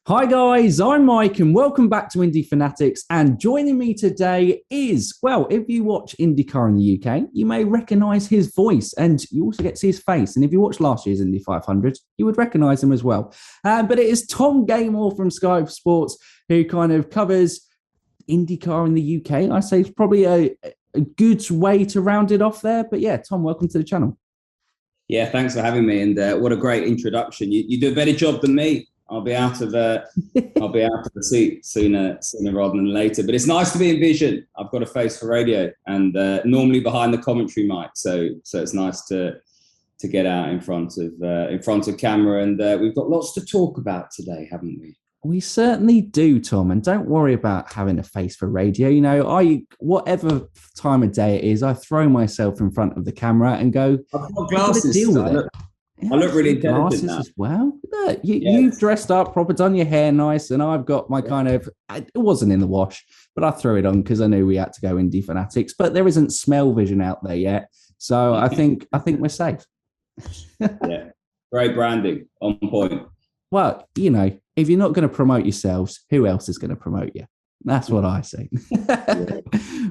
Hi guys, I'm Mike and welcome back to Indy Fanatics. And joining me today is, well, if you watch IndyCar in the UK, you may recognize his voice and you also get to see his face. And if you watched last year's Indy 500, you would recognize him as well. But it is Tom Gaymor from Sky Sports who kind of covers IndyCar in the UK. I say it's probably a good way to round it off there. But yeah, Tom, welcome to the channel. Yeah, thanks for having me. And what a great introduction. You do a better job than me. I'll be out of the seat sooner rather than later. But it's nice to be in vision. I've got a face for radio, and normally behind the commentary mic. So it's nice to get out in front of camera. And we've got lots to talk about today, haven't we? We certainly do, Tom. And don't worry about having a face for radio. You know, whatever time of day it is, I throw myself in front of the camera and go, I've got glasses. Deal with it. I look really intelligent glasses now. As well. Look, you've dressed up, proper, done your hair nice, and I've got my it wasn't in the wash, but I threw it on because I knew we had to go Indy Fanatics. But there isn't smell vision out there yet, so I think we're safe. Yeah, great branding, on point. Well, you know, if you're not going to promote yourselves, who else is going to promote you? That's what I say.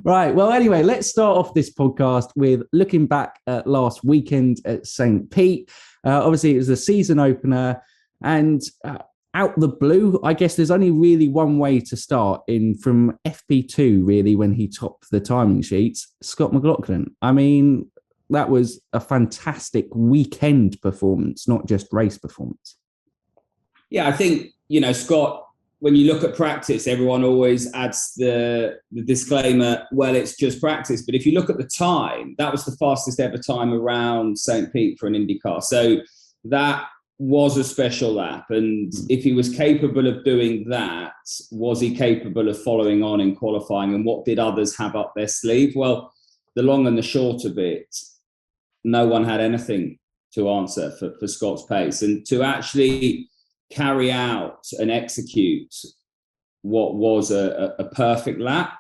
Right. Well, anyway, let's start off this podcast with looking back at last weekend at St. Pete. Obviously, it was the season opener, and out the blue, I guess there's only really one way to start from FP2, really, when he topped the timing sheets, Scott McLaughlin. I mean, that was a fantastic weekend performance, not just race performance. Yeah, I think, Scott, when you look at practice, everyone always adds the disclaimer, well, it's just practice. But if you look at the time, that was the fastest ever time around St. Pete for an IndyCar. So that was a special lap. And if he was capable of doing that, was he capable of following on in qualifying? And what did others have up their sleeve? Well, the long and the short of it, no one had anything to answer for Scott's pace. And to actually carry out and execute what was a perfect lap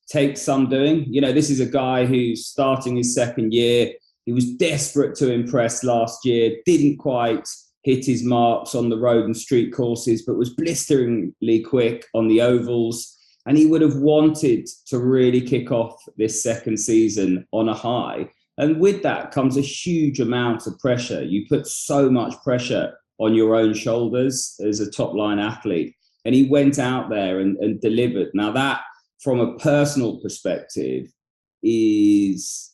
takes some doing. This is a guy who's starting his second year. He was desperate to impress last year, didn't quite hit his marks on the road and street courses, but was blisteringly quick on the ovals. And he would have wanted to really kick off this second season on a high. And with that comes a huge amount of pressure. You put so much pressure on your own shoulders as a top line athlete. And he went out there and delivered. Now that, from a personal perspective, is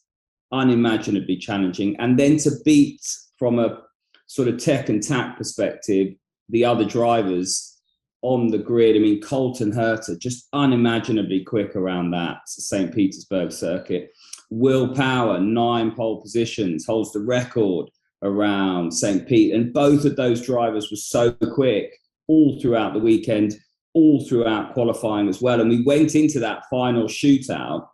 unimaginably challenging. And then to beat, from a sort of tech and tack perspective, the other drivers on the grid. I mean, Colton Herta, just unimaginably quick around that St. Petersburg circuit. Will Power, 9 pole positions, holds the record around St. Pete, and both of those drivers were so quick all throughout the weekend, all throughout qualifying as well. And we went into that final shootout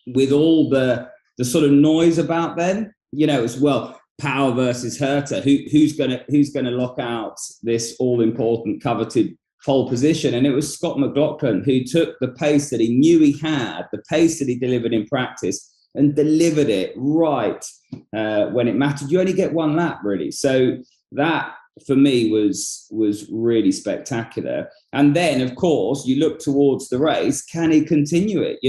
with all the sort of noise about them, as well. Power versus Herta, who's gonna lock out this all important coveted pole position? And it was Scott McLaughlin who took the pace that he knew he had, the pace that he delivered in practice, and delivered it right when it mattered. You only get one lap, really. So that, for me, was really spectacular. And then, of course, you look towards the race. Can he continue it?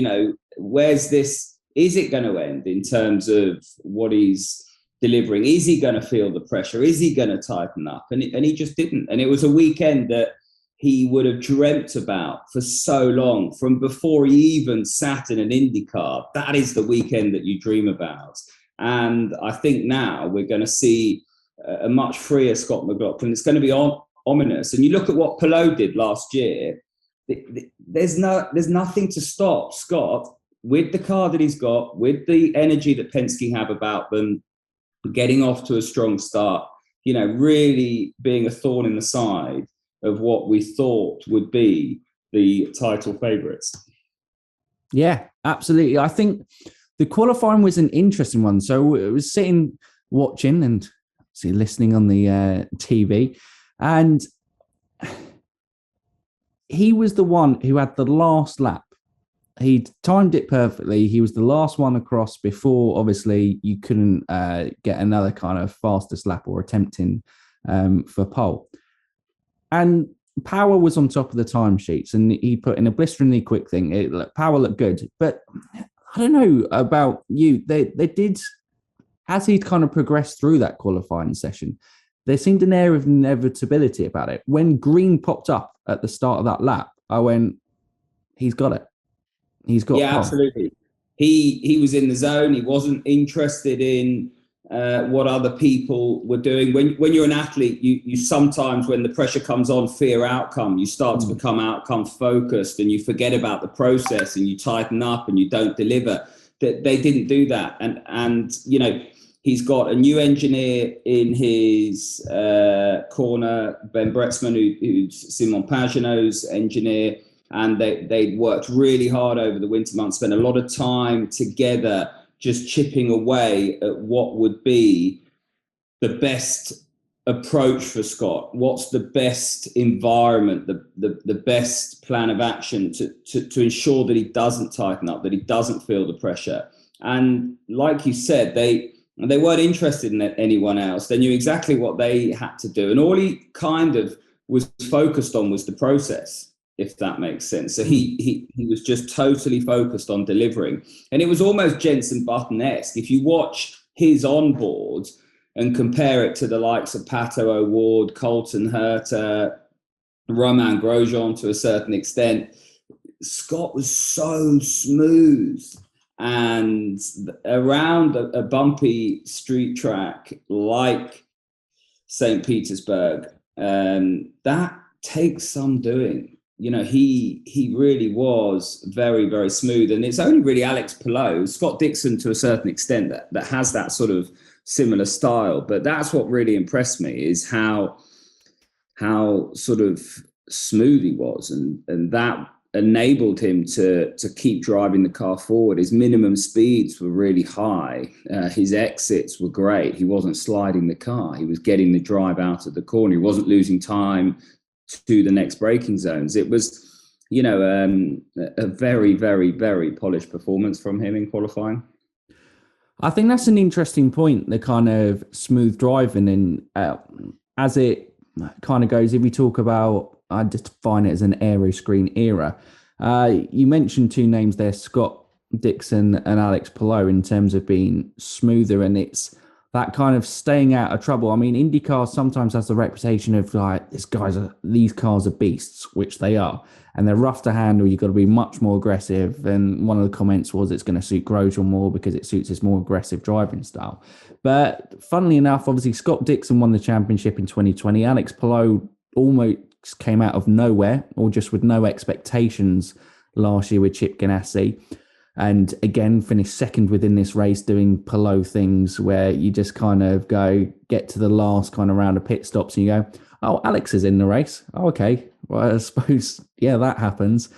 Where's this? Is it going to end in terms of what he's delivering? Is he going to feel the pressure? Is he going to tighten up? And he just didn't. And it was a weekend that he would have dreamt about for so long, from before he even sat in an IndyCar. That is the weekend that you dream about. And I think now we're going to see a much freer Scott McLaughlin. It's going to be ominous. And you look at what Pelot did last year, there's nothing to stop Scott, with the car that he's got, with the energy that Penske have about them, getting off to a strong start, really being a thorn in the side of what we thought would be the title favourites. Yeah, absolutely. I think the qualifying was an interesting one. So it was sitting watching and listening on the TV, and he was the one who had the last lap. He timed it perfectly. He was the last one across before, obviously, you couldn't get another kind of fastest lap or attempting for pole. And Power was on top of the timesheets, and he put in a blisteringly quick thing. Power looked good, but I don't know about you. They did, as he'd kind of progressed through that qualifying session, there seemed an air of inevitability about it. When green popped up at the start of that lap, I went, he's got it. He's got Yeah, absolutely. He was in the zone. He wasn't interested in what other people were doing. When you're an athlete, you sometimes, when the pressure comes on, fear outcome. You start to become outcome focused, and you forget about the process, and you tighten up, and you don't deliver. They didn't do that, and you know, he's got a new engineer in his corner, Ben Bretzman, who's Simon Pagenaud's engineer. And they worked really hard over the winter months, spent a lot of time together, just chipping away at what would be the best approach for Scott. What's the best environment, the best plan of action to ensure that he doesn't tighten up, that he doesn't feel the pressure. And like you said, they weren't interested in anyone else. They knew exactly what they had to do. And all he kind of was focused on was the process, if that makes sense. So he was just totally focused on delivering. And it was almost Jenson Button-esque. If you watch his onboard and compare it to the likes of Pato O'Ward, Colton Herta, Romain Grosjean to a certain extent, Scott was so smooth. And around a bumpy street track like St. Petersburg, that takes some doing. You know, he really was very, very smooth. And it's only really Alex Palou, Scott Dixon to a certain extent, that has that sort of similar style. But that's what really impressed me, is how sort of smooth he was. And that enabled him to keep driving the car forward. His minimum speeds were really high. His exits were great. He wasn't sliding the car. He was getting the drive out of the corner. He wasn't losing time to the next braking zones. It was, you know, a very, very, very polished performance from him in qualifying. I think that's an interesting point, the kind of smooth driving. And as it kind of goes, if we talk about, I define it as an Aeroscreen era. You mentioned two names there, Scott Dixon and Alex Palou, in terms of being smoother, and it's that kind of staying out of trouble. I mean, IndyCar sometimes has the reputation of like, these cars are beasts, which they are, and they're rough to handle. You've got to be much more aggressive. And one of the comments was it's going to suit Grosjean more because it suits his more aggressive driving style. But funnily enough, obviously Scott Dixon won the championship in 2020. Alex Palou almost came out of nowhere, or just with no expectations last year with Chip Ganassi. And again, finished second within this race, doing Palou things where you just kind of get to the last kind of round of pit stops and you go, oh, Alex is in the race. Oh, okay. Well, I suppose, yeah, that happens.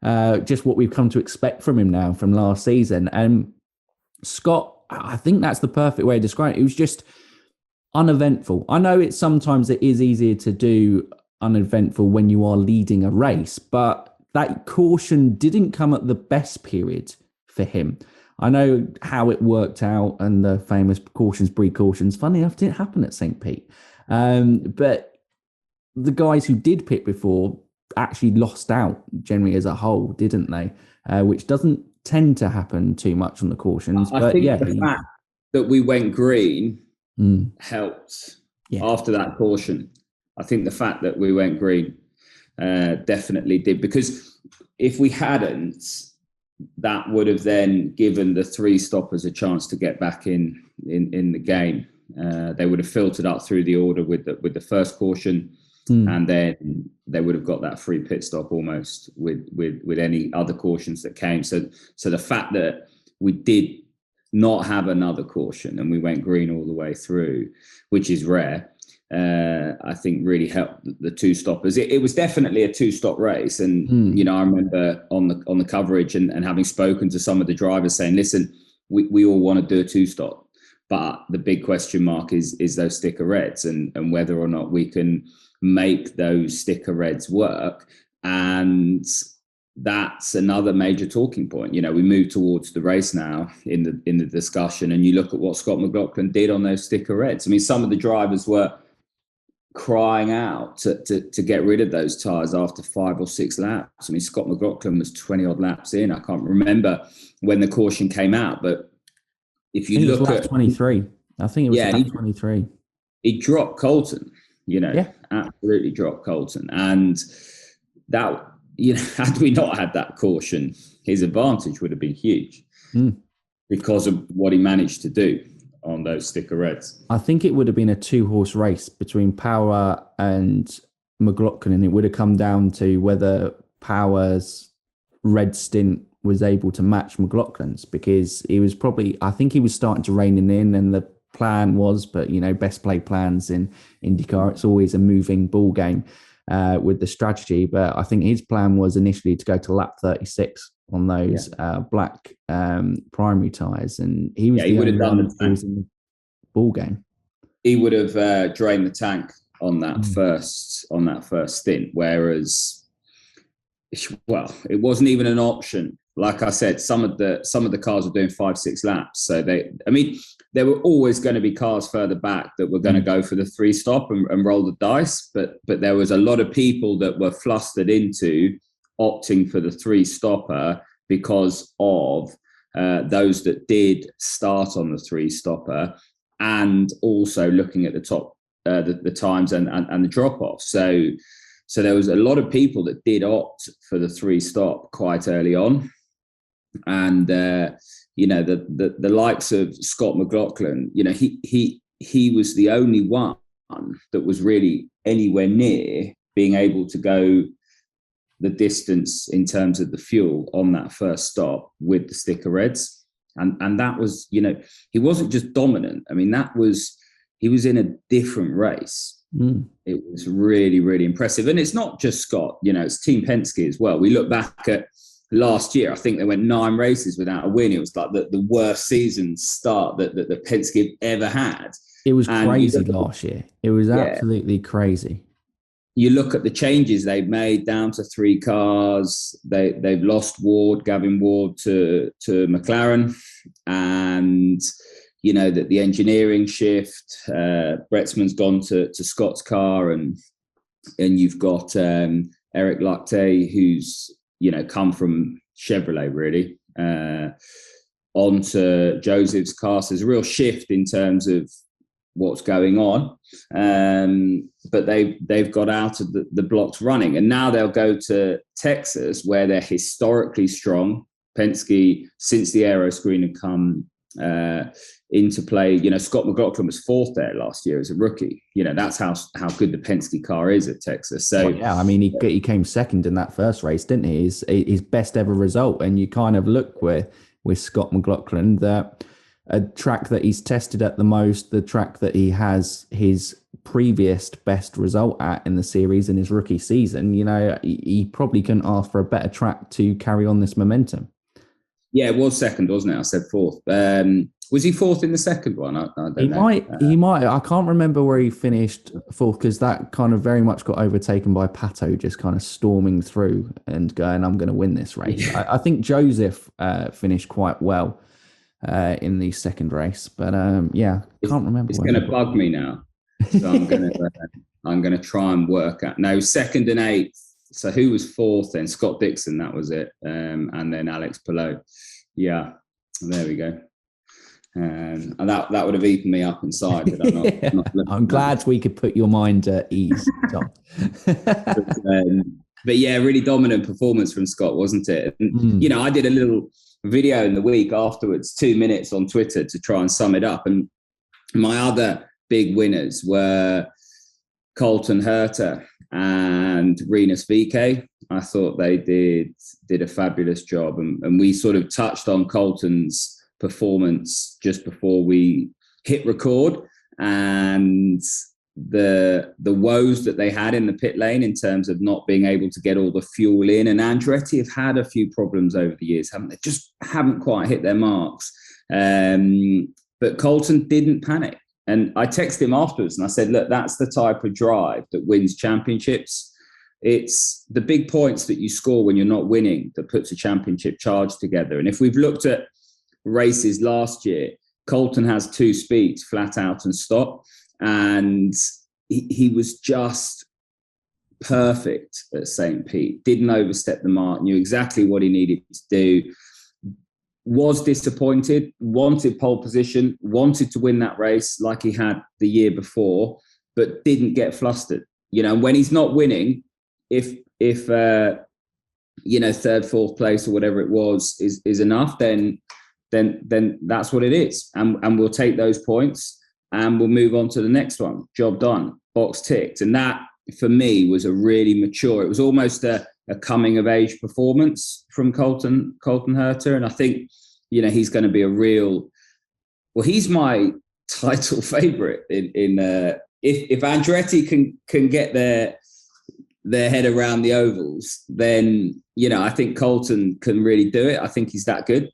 Just what we've come to expect from him now from last season. And Scott, I think that's the perfect way to describe it. It was just uneventful. I know sometimes it is easier to do uneventful when you are leading a race, but that caution didn't come at the best period for him. I know how it worked out, and the famous cautions breed cautions, funny enough, didn't happen at St. Pete. But the guys who did pit before actually lost out generally as a whole, didn't they? Which doesn't tend to happen too much on the cautions. I think the fact that we went green helped after that caution. I think the fact that we went green definitely did, because if we hadn't, that would have then given the three stoppers a chance to get back in the game. They would have filtered up through the order with the first caution, and then they would have got that free pit stop almost with any other cautions that came. So the fact that we did not have another caution and we went green all the way through, which is rare, I think really helped the two stoppers. It was definitely a two-stop race, and you know, I remember on the coverage and having spoken to some of the drivers saying, listen, we all want to do a two-stop, but the big question mark is those sticker reds and whether or not we can make those sticker reds work. And that's another major talking point. You know, we move towards the race now in the discussion, and you look at what Scott McLaughlin did on those sticker reds. I mean, some of the drivers were crying out to get rid of those tyres after 5 or 6 laps. I mean, Scott McLaughlin was 20 odd laps in. I can't remember when the caution came out, but if you look at 23, I think it was lap 23. He dropped Colton, absolutely dropped Colton. And that, had we not had that caution, his advantage would have been huge because of what he managed to do on those sticker reds. I think it would have been a 2-horse race between Power and McLaughlin, and it would have come down to whether Power's red stint was able to match McLaughlin's, because I think he was starting to rein it in, and the plan was, but best played plans in IndyCar, it's always a moving ball game with the strategy. But I think his plan was initially to go to lap 36 on those black primary tyres, and he was the only one who was in the ball game. He would have drained the tank on that first stint, whereas, well, it wasn't even an option. Like I said, some of the cars were doing 5-6 laps, so there were always going to be cars further back that were going to go for the 3-stop and roll the dice, but there was a lot of people that were flustered into opting for the 3-stopper because of those that did start on the 3-stopper, and also looking at the top the times and the drop off. So there was a lot of people that did opt for the 3-stop quite early on, and the likes of Scott McLaughlin, he was the only one that was really anywhere near being able to go the distance in terms of the fuel on that first stop with the sticker reds. And that was, he wasn't just dominant. I mean, he was in a different race. It was really, really impressive. And it's not just Scott, it's Team Penske as well. We look back at last year, I think they went 9 races without a win. It was like the worst season start that Penske ever had. It was crazy last year. It was absolutely crazy. You look at the changes they've made down to 3 cars. They've lost Gavin Ward to McLaren, and that the engineering shift. Bretsman's gone to Scott's car, and you've got Eric Lactet, who's come from Chevrolet really onto Joseph's car. So there's a real shift in terms of what's going on, but they've got out of the blocks running, and now they'll go to Texas, where they're historically strong. Penske, since the Aeroscreen had come into play, Scott McLaughlin was 4th there last year as a rookie. That's how good the Penske car is at Texas. So I mean, he came 2nd in that first race, didn't he? His best ever result. And you kind of look with Scott McLaughlin, that a track that he's tested at the most, the track that he has his previous best result at in the series in his rookie season, he probably couldn't ask for a better track to carry on this momentum. Yeah, it was 2nd, wasn't it? I said 4th. Was he 4th in the second one? I don't know. He might. I can't remember where he finished 4th, because that kind of very much got overtaken by Pato just kind of storming through and going, I'm going to win this race. Yeah. I think Joseph finished quite well in the second race, but can't remember. It's going to bug me now, so I'm going to try and work out. No, 2nd and 8th. So who was 4th then? Scott Dixon, that was it, and then Alex Palou. Yeah, there we go. And that would have eaten me up inside. But I'm glad we could put your mind at ease, Tom. But yeah, really dominant performance from Scott, wasn't it? And, I did a little video in the week afterwards, 2 minutes on Twitter to try and sum it up. And my other big winners were Colton Herta and Rinus VeeKay. I thought they did a fabulous job. And we sort of touched on Colton's performance just before we hit record, and the woes that they had in the pit lane in terms of not being able to get all the fuel in. And Andretti have had a few problems over the years, haven't they? Just haven't quite hit their marks. But Colton didn't panic. And I texted him afterwards and I said, look, that's the type of drive that wins championships. It's the big points that you score when you're not winning that puts a championship charge together. And if we've looked at races last year, Colton has 2 speeds, flat out and stop. And he was just perfect at St. Pete, didn't overstep the mark, knew exactly what he needed to do, was disappointed, wanted pole position, wanted to win that race like he had the year before, but didn't get flustered. When he's not winning, if third, fourth place or whatever it was is enough, then that's what it is. And we'll take those points and we'll move on to the next one. Job done, box ticked. And that, for me, was a really mature, it was almost a coming of age performance from Colton Herta. And I think, he's going to be he's my title favorite if Andretti can get their head around the ovals, then, I think Colton can really do it. I think he's that good.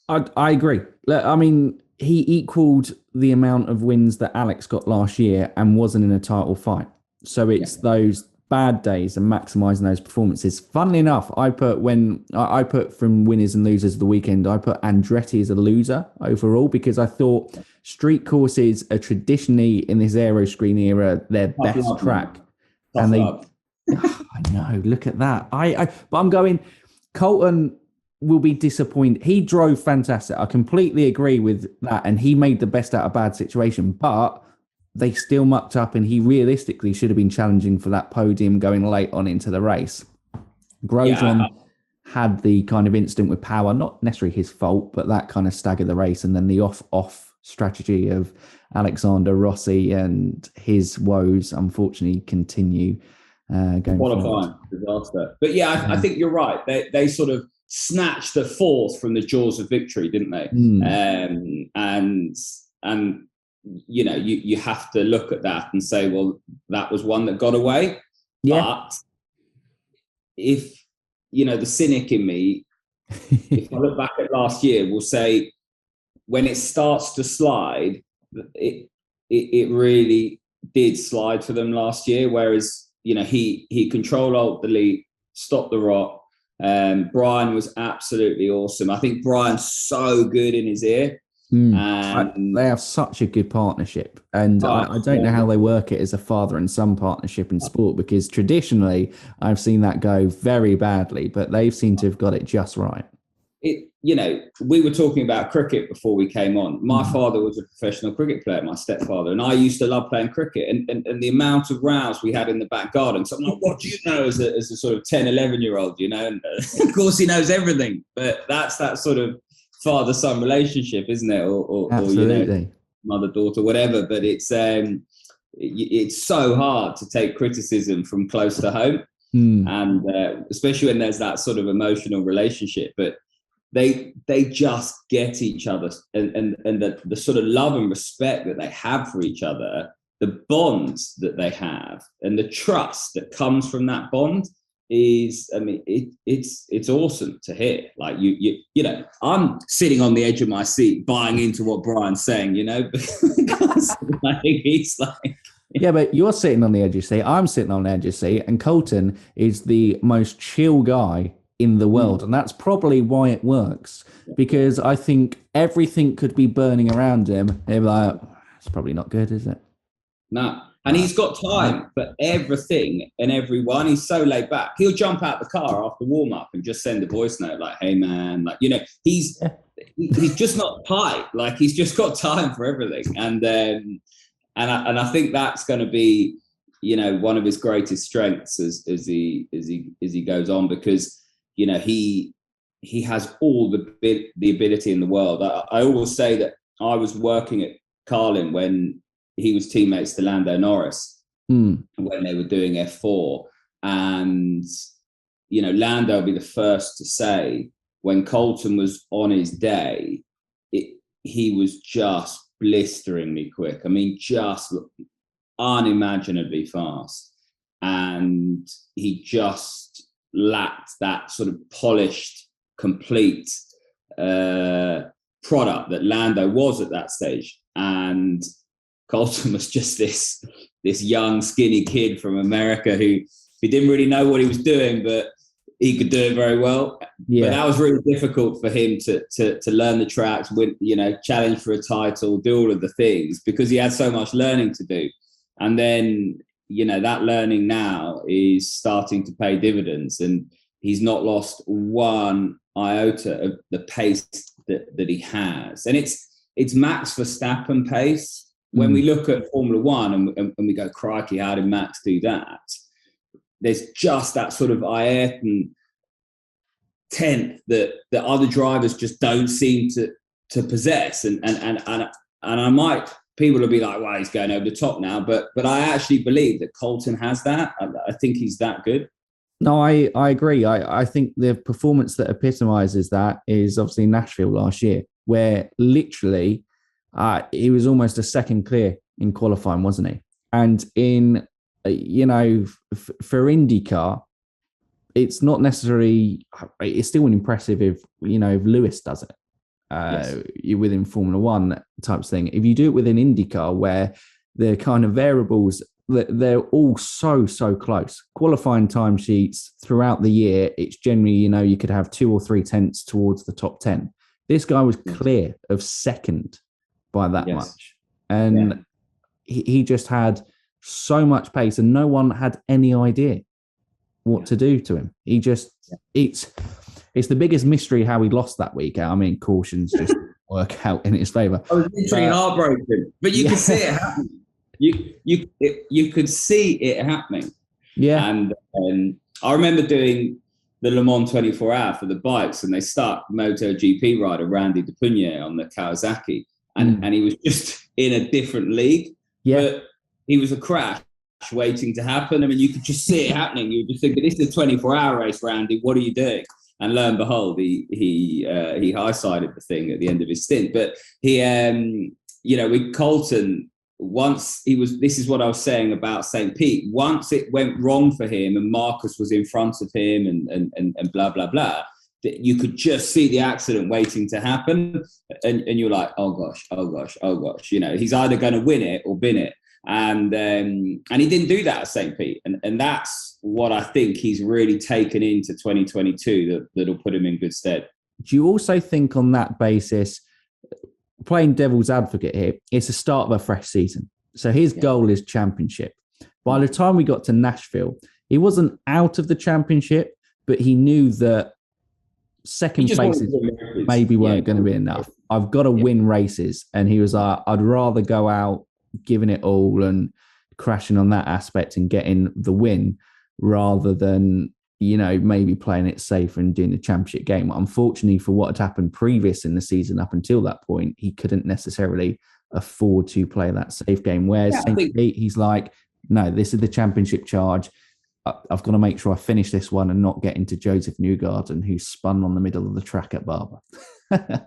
I agree. I mean, he equaled the amount of wins that Alex got last year and wasn't in a title fight. So it's those bad days and maximising those performances. Funnily enough, I put from winners and losers of the weekend, I put Andretti as a loser overall, because I thought street courses are traditionally, in this Aeroscreen era, their best track. And I know, look at that. But I'm going, Colton will be disappointed. He drove fantastic. I completely agree with that. And he made the best out of a bad situation, but they still mucked up, and he realistically should have been challenging for that podium going late on into the race. Grosjean had the kind of incident with power, not necessarily his fault, but that kind of staggered the race. And then the off strategy of Alexander Rossi and his woes, unfortunately, continue going qualifying disaster. But I think you're right. They sort of snatched the fourth from the jaws of victory, didn't they? And you have to look at that and say, well, that was one that got away. But if the cynic in me, if I look back at last year, will say, when it starts to slide, it really did slide for them last year. Whereas he controlled the lead, stopped the rot. Brian was absolutely awesome. I think Brian's so good in his ear. They have such a good partnership, and I don't know how they work it as a father and son partnership in sport, because traditionally I've seen that go very badly, but they've seemed to have got it just right. We were talking about cricket before we came on. My father was a professional cricket player, my stepfather, and I used to love playing cricket, and the amount of rows we had in the back garden. So I'm like, what do you know as a sort of 10, 11-year-old, and of course he knows everything, but that's that sort of father-son relationship, isn't it? Or absolutely. Mother-daughter, whatever. But it's so hard to take criticism from close to home, and especially when there's that sort of emotional relationship. But they just get each other, and the sort of love and respect that they have for each other, the bonds that they have, and the trust that comes from that bond is, it's awesome to hear. Like I'm sitting on the edge of my seat buying into what Brian's saying, because he's like, yeah, but you're sitting on the edge of your seat, I'm sitting on the edge of your seat, and Colton is the most chill guy in the world. And that's probably why it works, because I think everything could be burning around him. They're like, it's probably not good, is it? No. And he's got time for everything and everyone. He's so laid back. He'll jump out the car after warm up and just send a voice note like, hey man, like, he's just not tight. Like, he's just got time for everything. And I think that's going to be, one of his greatest strengths as he goes on, because, he has all the ability in the world. I always say that I was working at Carlin when he was teammates to Lando Norris when they were doing F4. And, Lando will be the first to say, when Colton was on his day, he was just blisteringly quick. I mean, just unimaginably fast. And he just lacked that sort of polished, complete product that Lando was at that stage. And Colton was just this young, skinny kid from America who didn't really know what he was doing, but he could do it very well. Yeah. But that was really difficult for him to learn the tracks, win, challenge for a title, do all of the things, because he had so much learning to do. And then, that learning now is starting to pay dividends, and he's not lost one iota of the pace that he has. And it's Max Verstappen pace. When we look at Formula One and we go, crikey, how did Max do that? There's just that sort of Ayrton tenth that other drivers just don't seem to possess. And people will be like, wow, he's going over the top now. But I actually believe that Colton has that. I think he's that good. No, I agree. I think the performance that epitomizes that is obviously Nashville last year, where literally he was almost a second clear in qualifying, wasn't he? And in, for IndyCar, it's not necessarily, it's still impressive if Lewis does it. You're within Formula One types thing. If you do it within IndyCar, where the kind of variables, they're all so close. Qualifying timesheets throughout the year, it's generally, you could have 2 or 3 tenths towards the top 10. This guy was clear of second by that much. And he just had so much pace, and no one had any idea what to do to him. He just, it's the biggest mystery how he lost that week. I mean, cautions just work out in his favour. I was literally heartbroken, but you could see it happening. You could see it happening. Yeah. And I remember doing the Le Mans 24 hour for the bikes, and they stuck MotoGP rider Randy DePugnier on the Kawasaki, and he was just in a different league. Yeah. But he was a crash waiting to happen. I mean, you could just see it happening. You were just thinking, this is a 24-hour race, Randy. What are you doing? And lo and behold, he high-sided the thing at the end of his stint. But he, with Colton, this is what I was saying about St. Pete. Once it went wrong for him and Marcus was in front of him and blah, blah, blah, that you could just see the accident waiting to happen. And you're like, oh gosh. He's either going to win it or bin it. And he didn't do that at St. Pete. And that's what I think he's really taken into 2022 that'll put him in good stead. Do you also think on that basis, playing devil's advocate here, it's the start of a fresh season. So his goal is championship. By the time we got to Nashville, he wasn't out of the championship, but he knew that second places maybe weren't going to be enough. I've got to win races. And he was like, I'd rather go out giving it all and crashing on that aspect and getting the win rather than, maybe playing it safe and doing the championship game. Unfortunately, for what had happened previous in the season up until that point, he couldn't necessarily afford to play that safe game. Whereas St. Pete, he's like, no, this is the championship charge. I've got to make sure I finish this one and not get into Joseph Newgarden, who spun on the middle of the track at Barber. I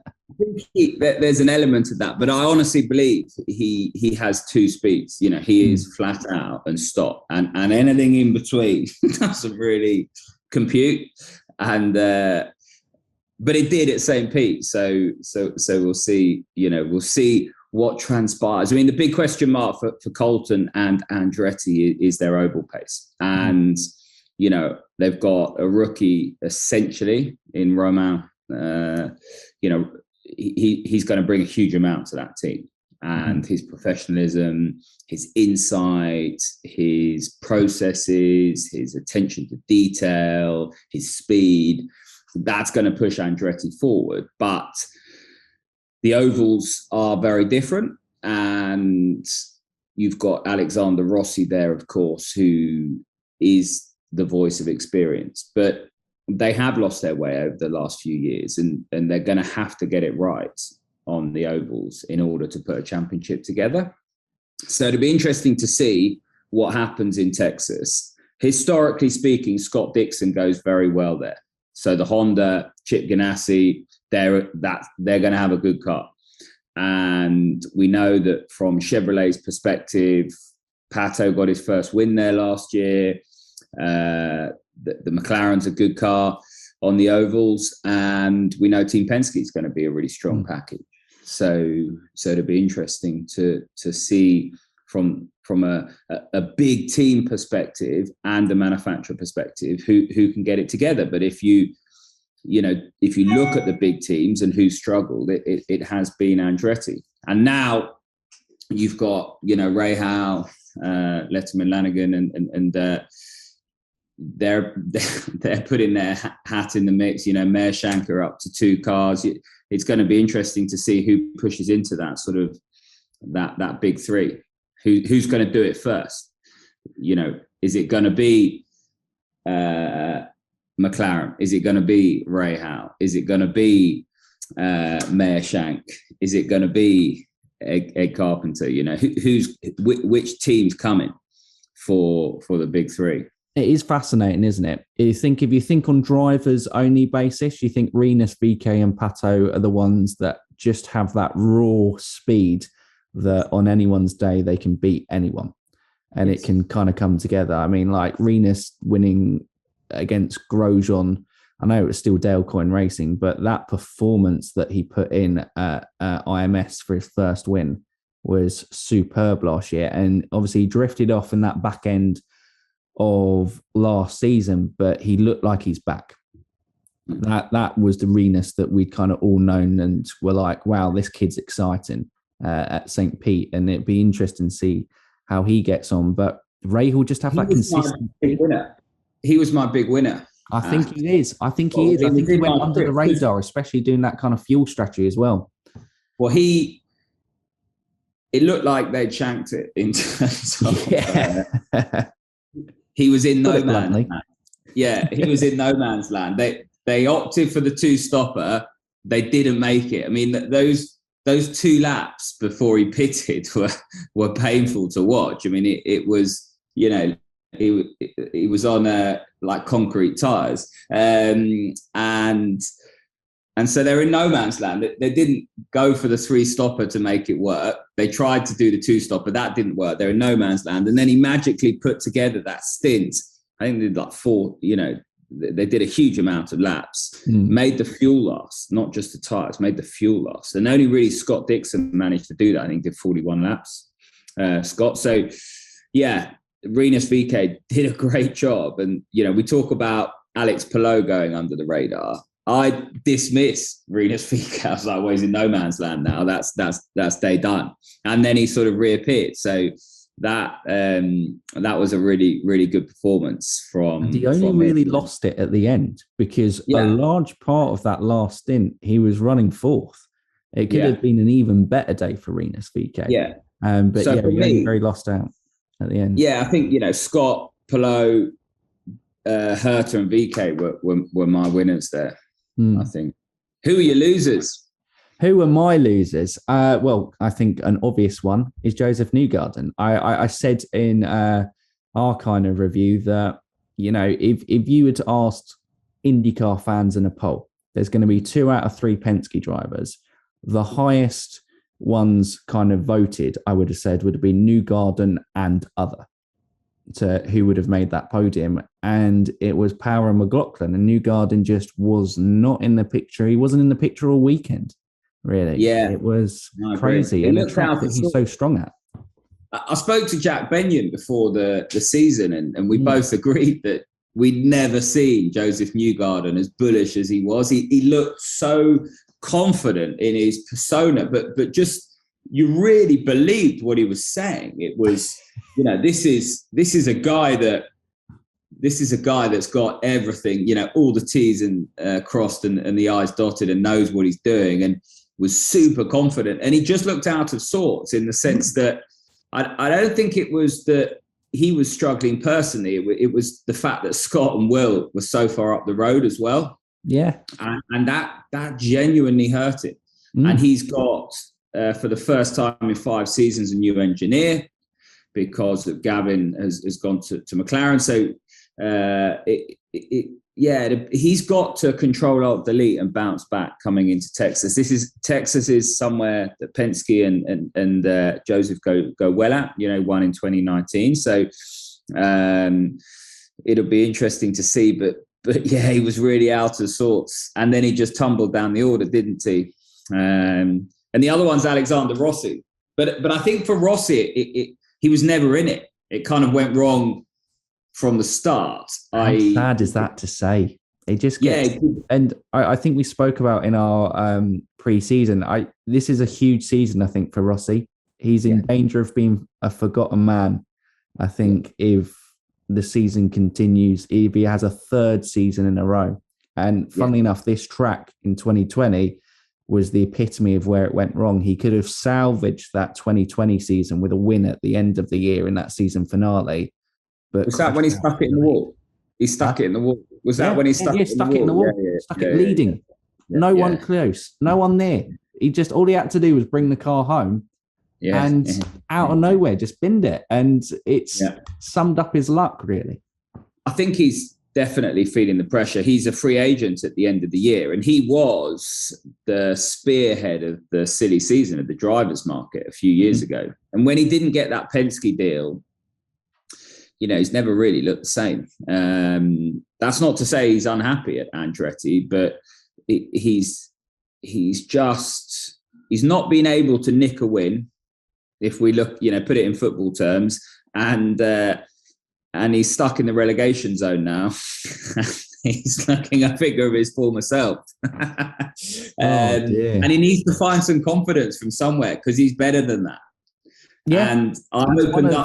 think there's an element of that, but I honestly believe he has 2 speeds. He is flat out and stop, and anything in between doesn't really compute. And but it did at St. Pete, so we'll see. We'll see what transpires. I mean, the big question mark for Colton and Andretti is their oval pace, and they've got a rookie essentially in Romain. He's going to bring a huge amount to that team, and his professionalism, his insight, his processes, his attention to detail, his speed, that's going to push Andretti forward. But the ovals are very different, and you've got Alexander Rossi there, of course, who is the voice of experience, but they have lost their way over the last few years, and they're going to have to get it right on the ovals in order to put a championship together. So it'll be interesting to see what happens in Texas. Historically speaking, Scott Dixon goes very well there. So the Honda, Chip Ganassi, they're going to have a good car. And we know that from Chevrolet's perspective, Pato got his first win there last year. The McLaren's a good car on the ovals, and we know Team Penske is going to be a really strong package. So it'll be interesting to see from a big team perspective and a manufacturer perspective who can get it together. But if you look at the big teams and who struggled, it has been Andretti, and now you've got Rahal, Letterman, Lanigan, and they're putting their hat in the mix. Meerschankar up to 2 cars. It's going to be interesting to see who pushes into that sort of that big 3. Who's going to do it first? Is it going to be McLaren? Is it going to be Rahal? Is it going to be Meerschankar? Is it going to be Ed Carpenter? Which team's coming for the big 3? It is fascinating, isn't it? If you think on drivers only basis, you think Rinus, VK and Pato are the ones that just have that raw speed that on anyone's day they can beat anyone, and it can kind of come together. I mean, like Rinus winning against Grosjean, I know it was still Dale Coyne Racing, but that performance that he put in at IMS for his first win was superb last year. And obviously he drifted off in that back end of last season, but he looked like he's back. That was the Rinus that we'd kind of all known and were like, wow, this kid's exciting at St. Pete, and it'd be interesting to see how he gets on. But Ray will just have that consistent. He was my big winner. I think he is. I think he is. I think he went under the radar, especially doing that kind of fuel strategy as well. Well, it looked like they'd shanked it in terms of he was in no man's land. Yeah, he was in no man's land. They opted for the 2-stopper. They didn't make it. I mean, those 2 laps before he pitted were painful to watch. I mean, it was, he was on like concrete tires, and so they're in no man's land. They didn't go for the 3-stopper to make it work. They tried to do the 2-stopper. That didn't work. They're in no man's land. And then he magically put together that stint. I think they did like 4, they did a huge amount of laps, made the fuel last, not just the tires, made the fuel last. And only really Scott Dixon managed to do that. I think did 41 laps, Scott. So, yeah, Rinus VK did a great job. And, we talk about Alex Palou going under the radar. I dismiss Rinus VK. I was like, well, he's in no man's land now. That's day done. And then he sort of reappeared. So that was a really, really good performance from. And he only really lost it at the end because a large part of that last stint he was running 4th. It could have been an even better day for Rinus VK. Yeah. But so he only very lost out at the end. Yeah, I think Scott, Palou, Herta, and VK were my winners there. I think. Who are your losers? Who are my losers? Well, I think an obvious one is Joseph Newgarden. I said in our kind of review that, if you had asked IndyCar fans in a poll, there's going to be 2 out of 3 Penske drivers. The highest ones kind of voted, I would have said, would have been Newgarden and other, to who would have made that podium. And it was Power and McLaughlin, and Newgarden just was not in the picture. He wasn't in the picture all weekend, really. Yeah. It was crazy. And the track that he's so strong at. I spoke to Jack Benyon before the season, and we both agreed that we'd never seen Joseph Newgarden as bullish as he was. He looked so confident in his persona, but just you really believed what he was saying. It was, this is a guy that's got everything, all the T's and crossed and the I's dotted, and knows what he's doing, and was super confident. And he just looked out of sorts in the sense that I don't think it was that he was struggling personally. It was the fact that Scott and Will were so far up the road as well. Yeah. And that genuinely hurt him. And he's got, for the first time in 5 seasons, a new engineer because Gavin has gone to McLaren. So he's got to control alt delete and bounce back coming into Texas. Texas is somewhere that Penske and Joseph go well at, won in 2019. So it'll be interesting to see, but yeah, he was really out of sorts. And then he just tumbled down the order, didn't he? And the other one's Alexander Rossi. But I think for Rossi, he was never in it. It kind of went wrong from the start. How sad is that to say? It just gets, and I think we spoke about in our pre-season. This is a huge season, I think, for Rossi. He's in danger of being a forgotten man I think if the season continues, if he has a third season in a row, and funnily enough, this track in 2020 was the epitome of where it went wrong. He could have salvaged that 2020 season with a win at the end of the year in that season finale. But was that when he stuck it in the wall? He stuck it in the wall. Was that when he stuck it in the wall? Stuck it leading. No one close. No one near. All he had to do was bring the car home. And out of nowhere, just binned it. And it's summed up his luck, really. I think he's definitely feeling the pressure. He's a free agent at the end of the year, and he was the spearhead of the silly season of the drivers' market a few years ago. And when he didn't get that Penske deal, he's never really looked the same. That's not to say he's unhappy at Andretti, but he's not been able to nick a win. If we look, put it in football terms, and he's stuck in the relegation zone now. He's looking a figure of his former self. And he needs to find some confidence from somewhere because he's better than that. Yeah. And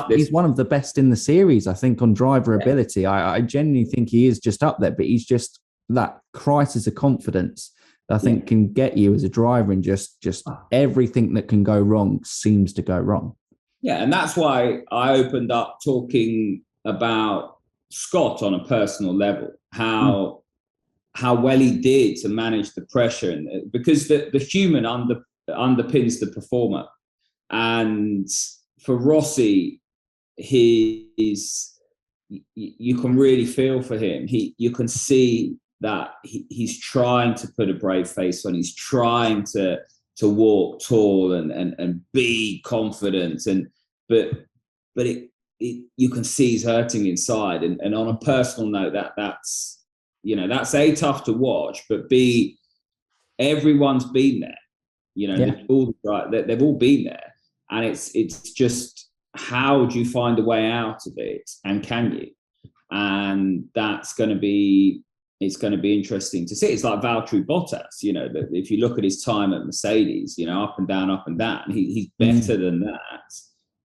he's one of the best in the series, I think, on driver ability. I genuinely think he is just up there, but he's just that crisis of confidence that I think can get you as a driver, and just everything that can go wrong seems to go wrong. Yeah, and that's why I opened up talking about Scott on a personal level, how well he did to manage the pressure, and because the human underpins the performer. And for Rossi, you can really feel for him. You can see that he's trying to put a brave face on. He's trying to walk tall and be confident, but you can see he's hurting inside. And on a personal note, that's A, tough to watch, but B, everyone's been there. They've all been there, and it's just, how do you find a way out of it, and can you? And it's going to be interesting to see. It's like Valtteri Bottas. If you look at his time at Mercedes, up and down, he's better than that.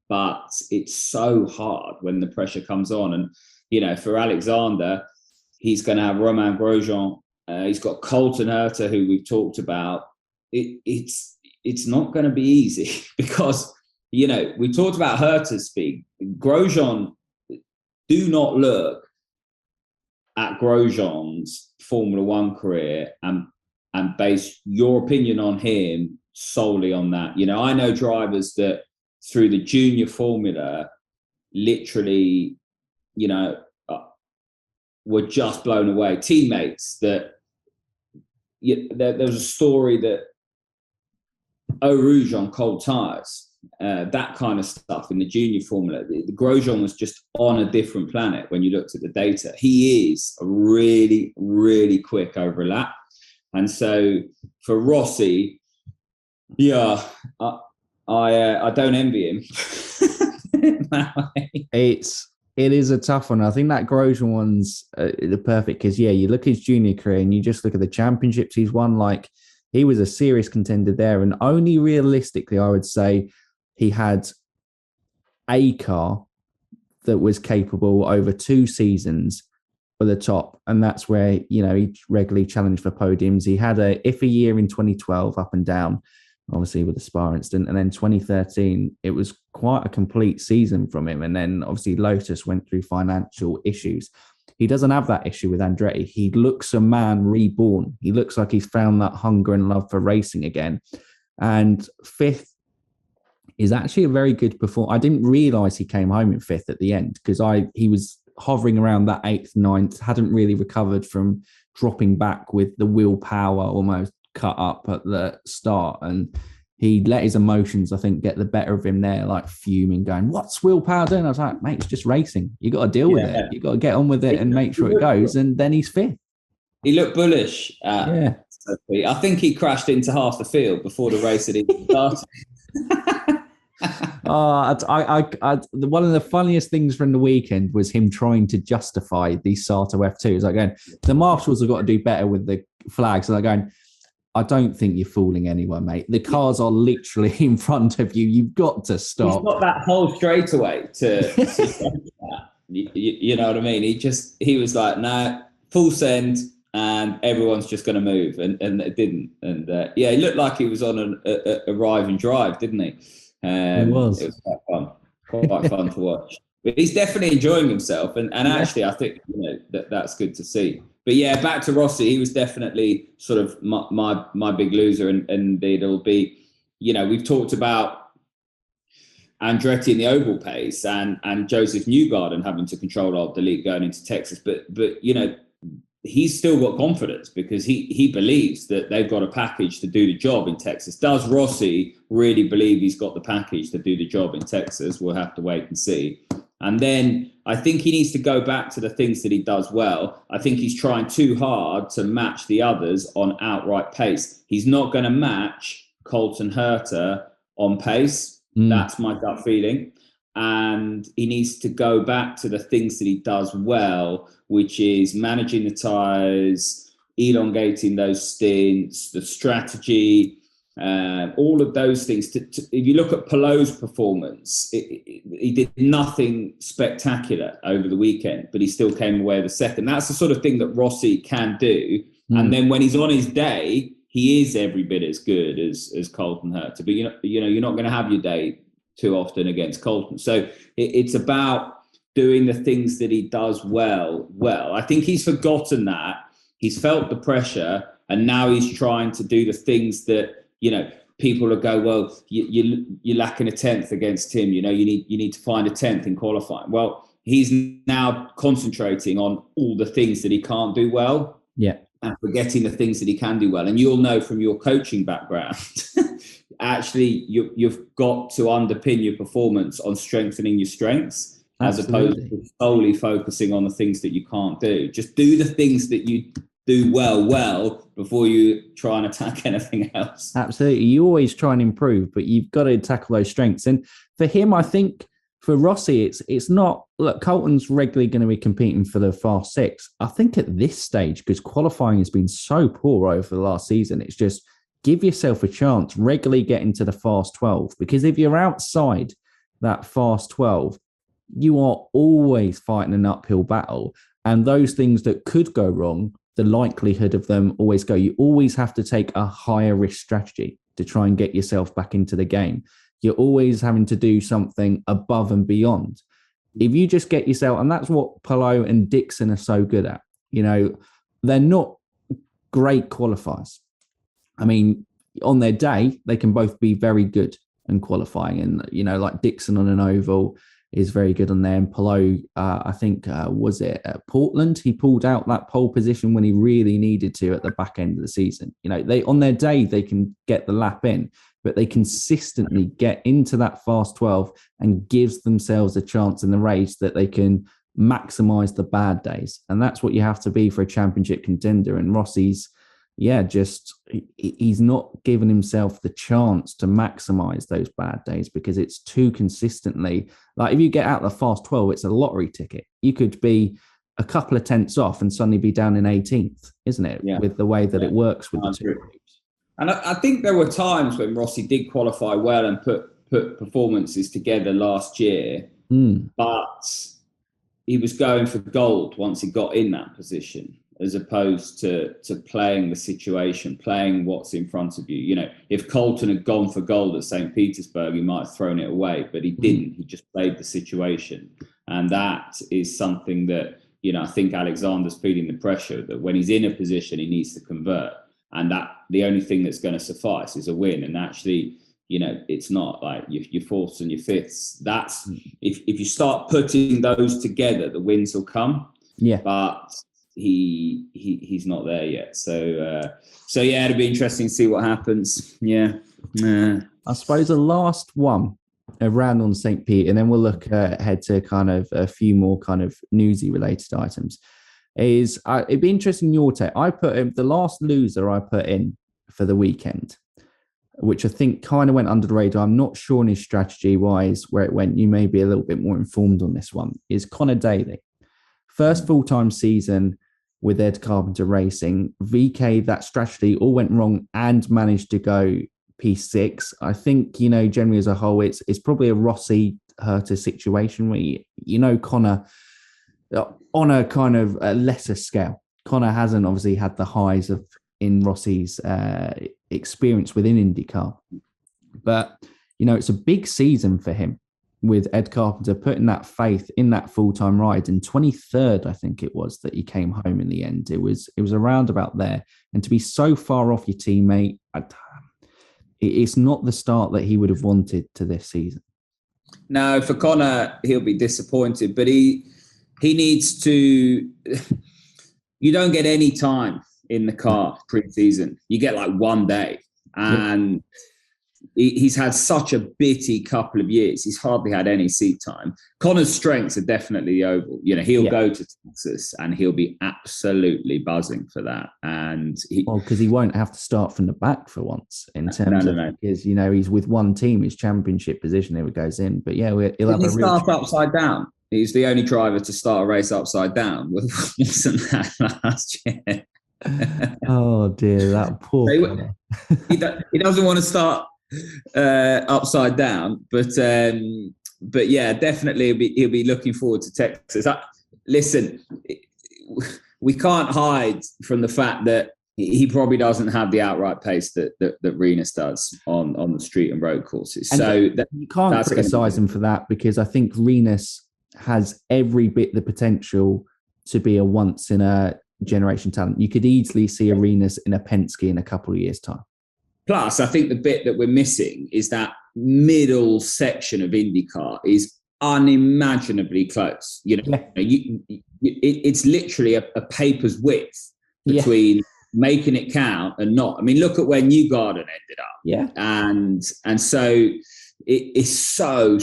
But it's so hard when the pressure comes on. And, for Alexander, he's going to have Romain Grosjean. He's got Colton Herta, who we've talked about. It's not going to be easy because, we talked about Herta's speed. Grosjean, do not look at Grosjean's Formula One career and base your opinion on him solely on that. I know drivers that through the junior formula, literally, were just blown away. Teammates that, there was a story that Eau Rouge on cold tires, that kind of stuff in the junior formula. The Grosjean was just on a different planet when you looked at the data. He is really, really quick over a lap. And so for Rossi, I don't envy him. It is a tough one. I think that Grosjean one's the perfect, because you look at his junior career and you just look at the championships he's won. Like, he was a serious contender there, and only realistically, I would say, he had a car that was capable over 2 seasons for the top, and that's where he regularly challenged for podiums. He had a iffy year in 2012, up and down, obviously with the Spa incident, and then 2013 it was quite a complete season from him, and then obviously Lotus went through financial issues. He doesn't have that issue with Andretti. He looks a man reborn. He looks like he's found that hunger and love for racing again. And 5th is actually a very good performance. I didn't realise he came home in 5th at the end, because he was hovering around that 8th, 9th, hadn't really recovered from dropping back with the willpower almost cut up at the start, and he let his emotions, I think, get the better of him there, like fuming, going, "What's willpower doing?" I was like, "Mate, it's just racing. You got to deal with it. You got to get on with it and make sure it goes." And then he's 5th. He looked bullish. I think he crashed into half the field before the race had even started. One of the funniest things from the weekend was him trying to justify the Sato F2. It's like going, the marshals have got to do better with the flags. So they're going, I don't think you're fooling anyone, mate. The cars are literally in front of you. You've got to stop. He's got that whole straightaway to that. You know what I mean? He was like, no, full send, and everyone's just going to move, and it didn't. And he looked like he was on a arrive and drive, didn't he? It was quite fun to watch. But he's definitely enjoying himself, and actually, I think that's good to see. But yeah, back to Rossi, he was definitely sort of my big loser, and it'll be, we've talked about Andretti in the oval pace and Joseph Newgarden having to control Old Delete going into Texas, but he's still got confidence because he believes that they've got a package to do the job in Texas. Does Rossi really believe he's got the package to do the job in Texas? We'll have to wait and see. And then I think he needs to go back to the things that he does well. I think he's trying too hard to match the others on outright pace. He's not going to match Colton Herta on pace. That's my gut feeling. And he needs to go back to the things that he does well, which is managing the tyres, elongating those stints, the strategy, all of those things. If you look at Pallou's performance, he did nothing spectacular over the weekend, but he still came away with a second. That's the sort of thing that Rossi can do. And then when he's on his day, he is every bit as good as Colton Herta. But you're not going to have your day too often against Colton. So it's about doing the things that he does well. I think he's forgotten that. He's felt the pressure, and now he's trying to do the things that, people will go, well, you're lacking a 10th against him. You need to find a 10th in qualifying. Well, he's now concentrating on all the things that he can't do well. Yeah. And forgetting the things that he can do well. And you'll know from your coaching background, actually, you've got to underpin your performance on strengthening your strengths. Absolutely. As opposed to solely focusing on the things that you can't do. Just do the things that you do well before you try and attack anything else. Absolutely. You always try and improve, but you've got to tackle those strengths. And for him, I think for Rossi, it's not, look, Colton's regularly going to be competing for the Fast Six. I think at this stage, because qualifying has been so poor over the last season, it's just give yourself a chance, regularly get into the Fast 12, because if you're outside that Fast 12, you are always fighting an uphill battle. And those things that could go wrong, the likelihood of them always go. You always have to take a higher risk strategy to try and get yourself back into the game. You're always having to do something above and beyond. If you just get yourself, and that's what Palou and Dixon are so good at, they're not great qualifiers. I mean, on their day, they can both be very good in qualifying. And, like Dixon on an oval is very good on there. And Palou, I think, was it at Portland? He pulled out that pole position when he really needed to at the back end of the season. They on their day, they can get the lap in, but they consistently get into that Fast 12 and gives themselves a chance in the race that they can maximize the bad days. And that's what you have to be for a championship contender. And Rossi's, he's not given himself the chance to maximize those bad days because it's too consistently, like if you get out the Fast 12, it's a lottery ticket. You could be a couple of tenths off and suddenly be down in 18th, isn't it? Yeah. With the way that it works with the two groups. And I think there were times when Rossi did qualify well and put performances together last year, but he was going for gold once he got in that position, as opposed to playing the situation, playing what's in front of you. If Colton had gone for gold at St. Petersburg, he might have thrown it away, but he didn't. He just played the situation. And that is something that, I think Alexander's feeling the pressure that when he's in a position, he needs to convert. And that the only thing that's going to suffice is a win. And actually, it's not like your fourths and your fifths. That's if you start putting those together, the wins will come. Yeah. But he's not there yet. So it'll be interesting to see what happens. Yeah. I suppose the last one around on St. Pete, and then we'll look ahead to kind of a few more kind of newsy related items. It'd be interesting your take. I put in the last loser I put in for the weekend, which I think kind of went under the radar. I'm not sure on his strategy wise where it went. You may be a little bit more informed on this one. Is Conor Daly. First full-time season, with Ed Carpenter Racing. VK, that strategy all went wrong and managed to go P6. I think, generally as a whole, it's probably a Rossi Herta situation where, Conor, on a kind of a lesser scale, Conor hasn't obviously had the highs in Rossi's experience within IndyCar. But, it's a big season for him with Ed Carpenter putting that faith in that full-time ride. And 23rd, I think it was, that he came home in the end. It was around about there. And to be so far off your teammate, it's not the start that he would have wanted to this season. No, for Conor, he'll be disappointed, but he needs to... You don't get any time in the car pre-season. You get like one day. And he's had such a bitty couple of years. He's hardly had any seat time. Conor's strengths are definitely the oval. He'll go to Texas and he'll be absolutely buzzing for that. And because he won't have to start from the back for once in terms of because he's with one team, his championship position, it goes in. But he'll have a real start upside down. He's the only driver to start a race upside down. Wasn't that last year? Oh dear, that poor. He doesn't want to start upside down, but yeah, definitely he'll be looking forward to Texas. Listen, we can't hide from the fact that he probably doesn't have the outright pace that Rinus does on the street and road courses. And so you can't criticise him for that, because I think Rinus has every bit the potential to be a once in a generation talent. You could easily see a Rinus in a Penske in a couple of years' time. Plus, I think the bit that we're missing is that middle section of IndyCar is unimaginably close. It's literally a paper's width between making it count and not. I mean, look at where Newgarden ended up. Yeah, and so it's so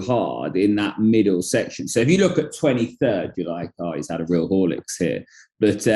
hard in that middle section. So if you look at 23rd, you're like, oh, he's had a real Horlicks here. But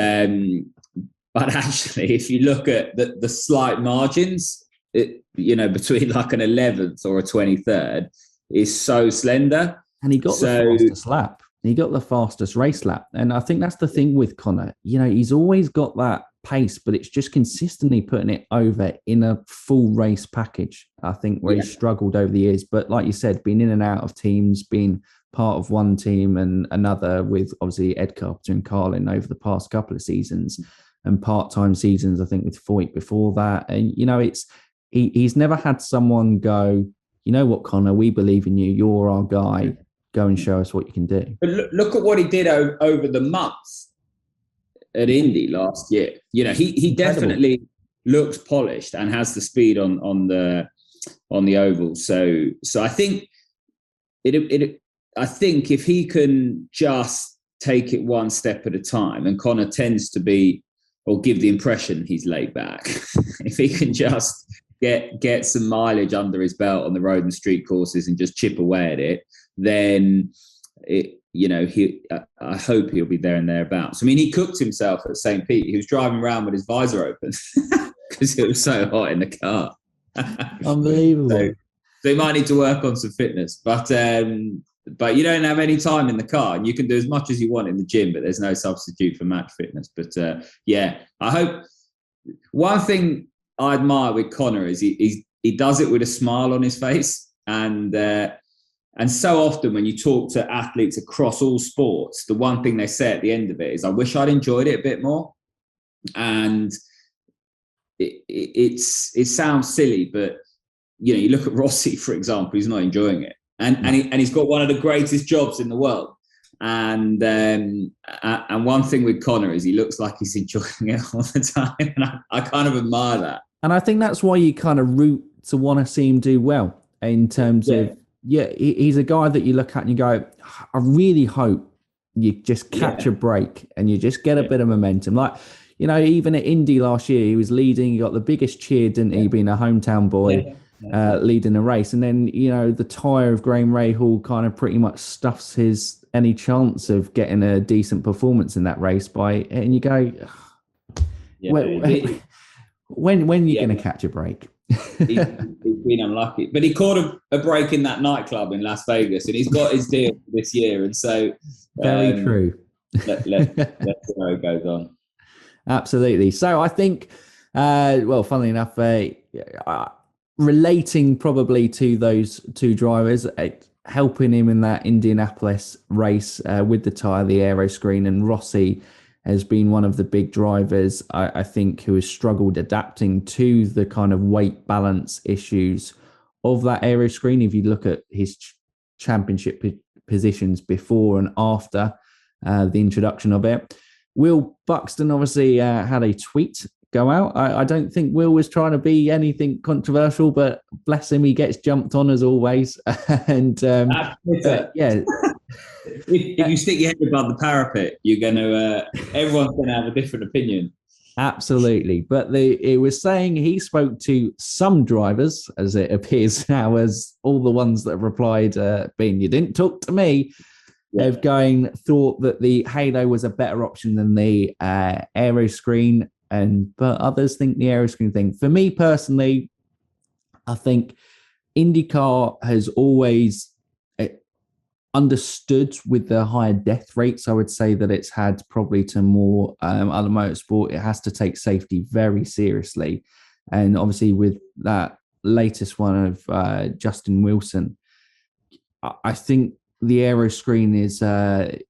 actually, if you look at the slight margins, between like an 11th or a 23rd is so slender. And he got the fastest lap. He got the fastest race lap. And I think that's the thing with Conor. He's always got that pace, but it's just consistently putting it over in a full race package, I think, where he's struggled over the years. But like you said, being in and out of teams, being part of one team and another, with obviously Ed Carpenter and Carlin over the past couple of seasons, and part-time seasons, I think, with Foyt before that. And, he's never had someone go, you know what, Conor, we believe in you. You're our guy. Go and show us what you can do. But look at what he did over the months at Indy last year. He definitely looks polished and has the speed on the oval. So I think I think if he can just take it one step at a time, and Conor tends to be, or give the impression he's laid back. If he can just get some mileage under his belt on the road and street courses and just chip away at it, then I hope he'll be there and thereabouts. I mean, he cooked himself at St. Pete. He was driving around with his visor open because it was so hot in the car. Unbelievable. So he might need to work on some fitness, but you don't have any time in the car, and you can do as much as you want in the gym, but there's no substitute for match fitness. But I hope one thing I admire with Conor is he does it with a smile on his face, and so often when you talk to athletes across all sports, the one thing they say at the end of it is, I wish I'd enjoyed it a bit more. And it sounds silly, but you look at Rossi, for example, he's not enjoying it. And he's got one of the greatest jobs in the world. And one thing with Conor is he looks like he's enjoying it all the time. And I kind of admire that. And I think that's why you kind of root to want to see him do well, in terms of, he's a guy that you look at and you go, I really hope you just catch a break and you just get a bit of momentum. Like, even at Indy last year, he was leading, he got the biggest cheer, didn't he, being a hometown boy. Leading a race, and then the tyre of Graham Rahal kind of pretty much stuffs any chance of getting a decent performance in that race and you go, when are you going to catch a break? He's been unlucky, but he caught a break in that nightclub in Las Vegas, and he's got his deal this year, and so very true. Let's see how it goes on. Absolutely. So I think, funnily enough, relating probably to those two drivers, helping him in that Indianapolis race with the tyre, the Aeroscreen, and Rossi has been one of the big drivers, I think, who has struggled adapting to the kind of weight balance issues of that Aeroscreen. If you look at his championship positions before and after the introduction of it. Will Buxton obviously had a tweet go out. I don't think Will was trying to be anything controversial, but bless him, he gets jumped on as always. And yeah. If you stick your head above the parapet, you're going to, everyone's going to have a different opinion. Absolutely. But it was saying he spoke to some drivers, as it appears now, as all the ones that have replied, being, you didn't talk to me, of thought that the Halo was a better option than the Aeroscreen, but others think the Aeroscreen thing. For me personally, I think IndyCar has always understood with the higher death rates. I would say that it's had probably to more other motorsport. It has to take safety very seriously. And obviously with that latest one of Justin Wilson, I think the Aeroscreen is a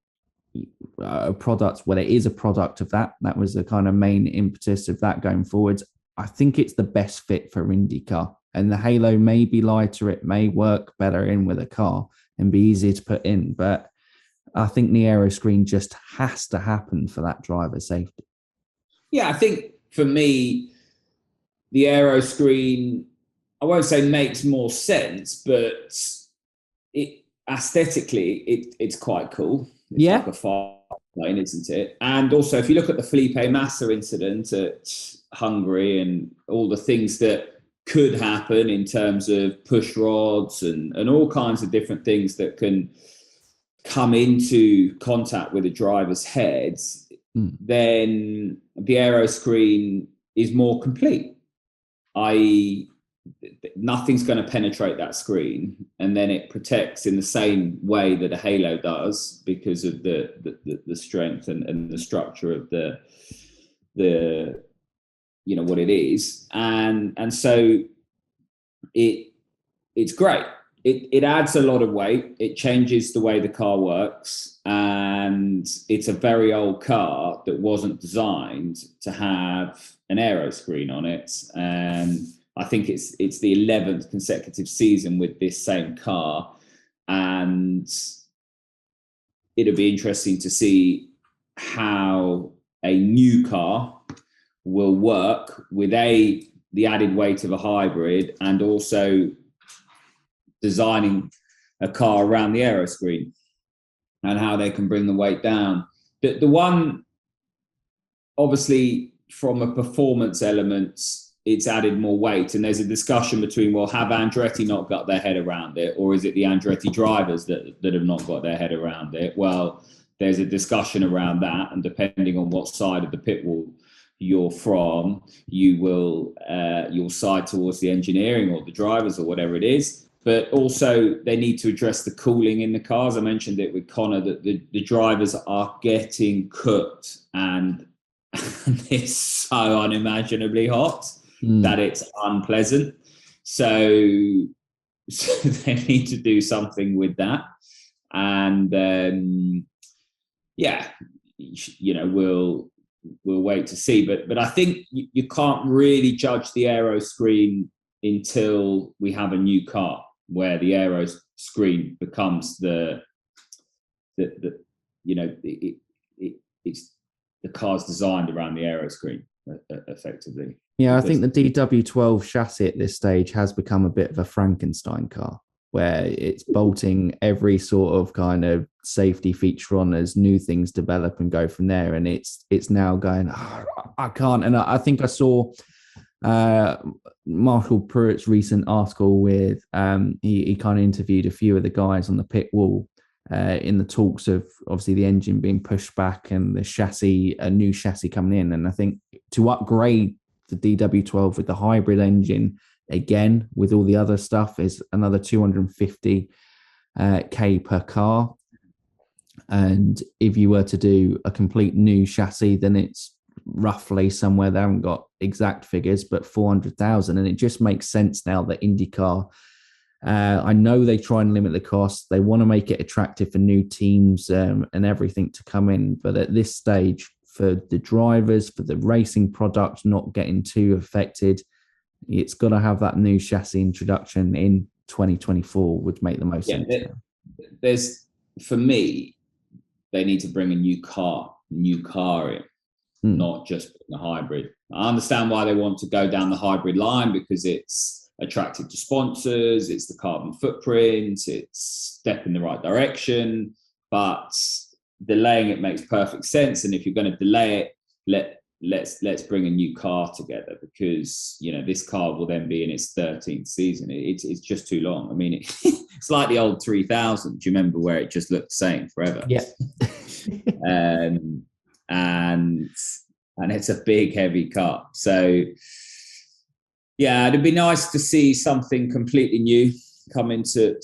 product. Well, it is a product of that. That was the kind of main impetus of that going forward. I think it's the best fit for IndyCar. And the Halo may be lighter. It may work better in with a car and be easier to put in. But I think the Aeroscreen just has to happen for that driver safety. Yeah, I think for me, the Aeroscreen, I won't say makes more sense, but it aesthetically, it's quite cool. It's like a far plane, isn't it? And also, if you look at the Felipe Massa incident at Hungary and all the things that could happen in terms of push rods and all kinds of different things that can come into contact with a driver's head, then the Aeroscreen is more complete. Nothing's going to penetrate that screen, and then it protects in the same way that a Halo does because of the strength and the structure of the you know what it is, and so it's great. It adds a lot of weight. It changes the way the car works, and it's a very old car that wasn't designed to have an Aeroscreen on it. And I think it's the 11th consecutive season with this same car, and it'll be interesting to see how a new car will work with the added weight of a hybrid, and also designing a car around the Aeroscreen and how they can bring the weight down. The one, obviously, from a performance element, it's added more weight, and there's a discussion between, well, have Andretti not got their head around it, or is it the Andretti drivers that have not got their head around it? Well, there's a discussion around that, and depending on what side of the pit wall you're from, you'll side towards the engineering or the drivers or whatever it is. But also they need to address the cooling in the cars. I mentioned it with Conor that the drivers are getting cooked, and it's so unimaginably hot that it's unpleasant. So they need to do something with that. And we'll wait to see. But I think you can't really judge the Aeroscreen until we have a new car where the Aeroscreen becomes it's the car's designed around the Aeroscreen effectively. Yeah, I think the DW12 chassis at this stage has become a bit of a Frankenstein car, where it's bolting every sort of kind of safety feature on as new things develop and go from there. And it's now going, I can't. And I think I saw Marshall Pruitt's recent article with, he kind of interviewed a few of the guys on the pit wall in the talks of obviously the engine being pushed back and the chassis, a new chassis coming in. And I think to upgrade the DW12 with the hybrid engine, again, with all the other stuff, is another 250k per car. And if you were to do a complete new chassis, then it's roughly somewhere, they haven't got exact figures, but 400,000. And it just makes sense now that IndyCar, I know they try and limit the cost. They want to make it attractive for new teams and everything to come in. But at this stage, for the drivers, for the racing product not getting too affected, it's got to have that new chassis introduction in 2024 would make the most sense. There's, for me, they need to bring a new car in, not just a hybrid. I understand why they want to go down the hybrid line, because it's attractive to sponsors, it's the carbon footprint, it's step in the right direction, but delaying it makes perfect sense. And if you're going to delay it, let's bring a new car together, because this car will then be in its 13th season. It's just too long. I mean, it's like the old 3000. Do you remember where it just looked the same forever? Yeah. And it's a big, heavy car. So yeah, it'd be nice to see something completely new come into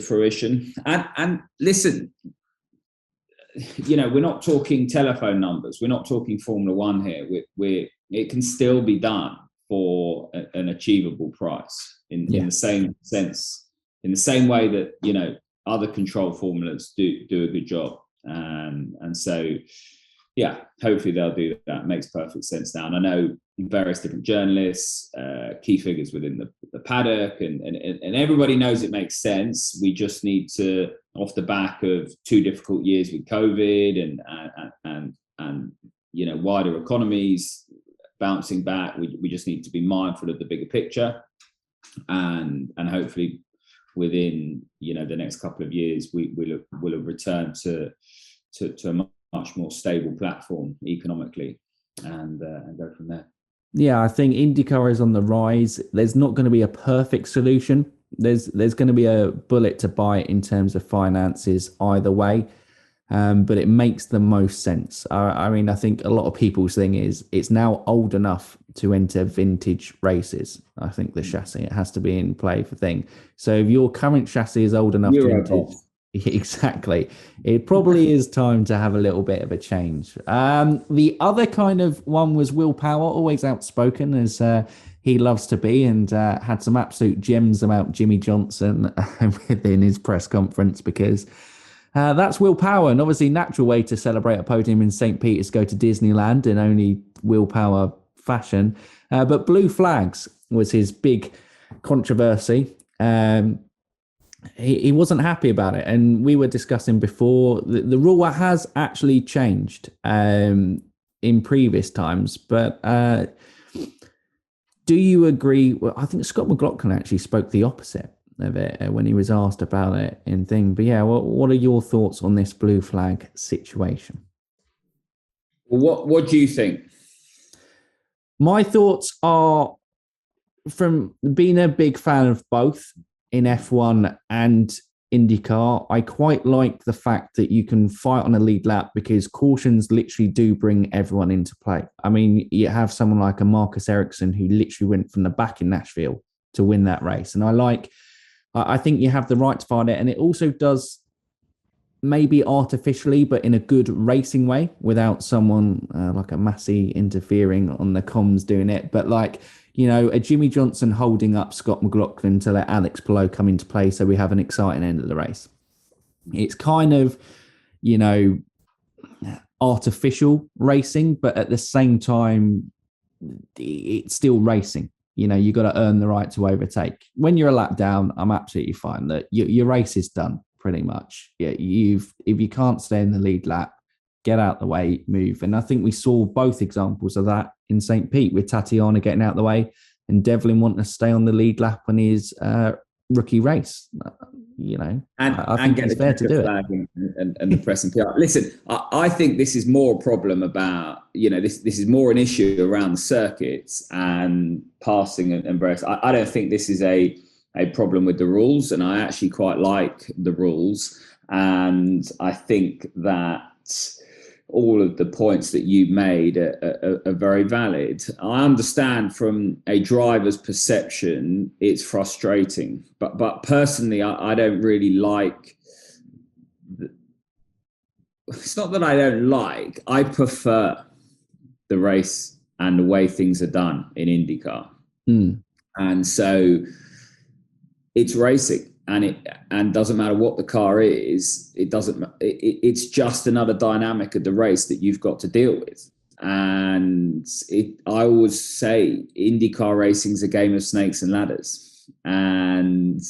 fruition. And listen, we're not talking telephone numbers. We're not talking Formula One here. It can still be done for an achievable price in the same sense, in the same way that, other control formulas do a good job. And so, yeah, hopefully they'll do that. It makes perfect sense now. And I know various different journalists, key figures within the paddock, and everybody knows it makes sense. We just need to, off the back of 2 difficult years with COVID and wider economies bouncing back, we just need to be mindful of the bigger picture, and hopefully within the next couple of years we'll have returned to a much more stable platform economically, and go from there. Yeah, I think IndyCar is on the rise. There's not going to be a perfect solution. There's going to be a bullet to bite in terms of finances either way, but it makes the most sense. I mean, I think a lot of people's thing is it's now old enough to enter vintage races. I think the chassis, it has to be in play for thing. So if your current chassis is old enough to enter, exactly, it probably is time to have a little bit of a change. The other kind of one was Will Power, always outspoken as he loves to be, and had some absolute gems about Jimmie Johnson within his press conference, because that's Will Power, and obviously natural way to celebrate a podium in St. Pete is go to Disneyland in only Will Power fashion. But blue flags was his big controversy. He wasn't happy about it, and we were discussing before the rule has actually changed in previous times. But do you agree? Well, I think Scott McLaughlin actually spoke the opposite of it when he was asked about it in thing. But yeah, what are your thoughts on this blue flag situation? Well, what do you think? My thoughts are, from being a big fan of both in F1 and IndyCar, I quite like the fact that you can fight on a lead lap, because cautions literally do bring everyone into play. I mean, you have someone like a Marcus Ericsson who literally went from the back in Nashville to win that race. And I think you have the right to fight it. And it also does, maybe artificially, but in a good racing way, without someone like a Massey interfering on the comms doing it. But like, a Jimmie Johnson holding up Scott McLaughlin to let Alex Palou come into play, so we have an exciting end of the race. It's kind of, artificial racing, but at the same time, it's still racing. You got to earn the right to overtake. When you're a lap down, I'm absolutely fine that your race is done pretty much. Yeah, if you can't stay in the lead lap, get out the way, move. And I think we saw both examples of that in St. Pete, with Tatiana getting out the way and Devlin wanting to stay on the lead lap on his rookie race. I think it's fair to do it. And the press and PR. Listen, I think this is more a problem about, this is more an issue around the circuits and passing and brace. I don't think this is a problem with the rules, and I actually quite like the rules. And I think that all of the points that you made are very valid. I understand from a driver's perception, it's frustrating, but personally, I don't really like it's not that I don't like. I prefer the race and the way things are done in IndyCar, and so it's racing, and doesn't matter what the car is. It doesn't. It's just another dynamic of the race that you've got to deal with. And I always say IndyCar racing is a game of snakes and ladders, and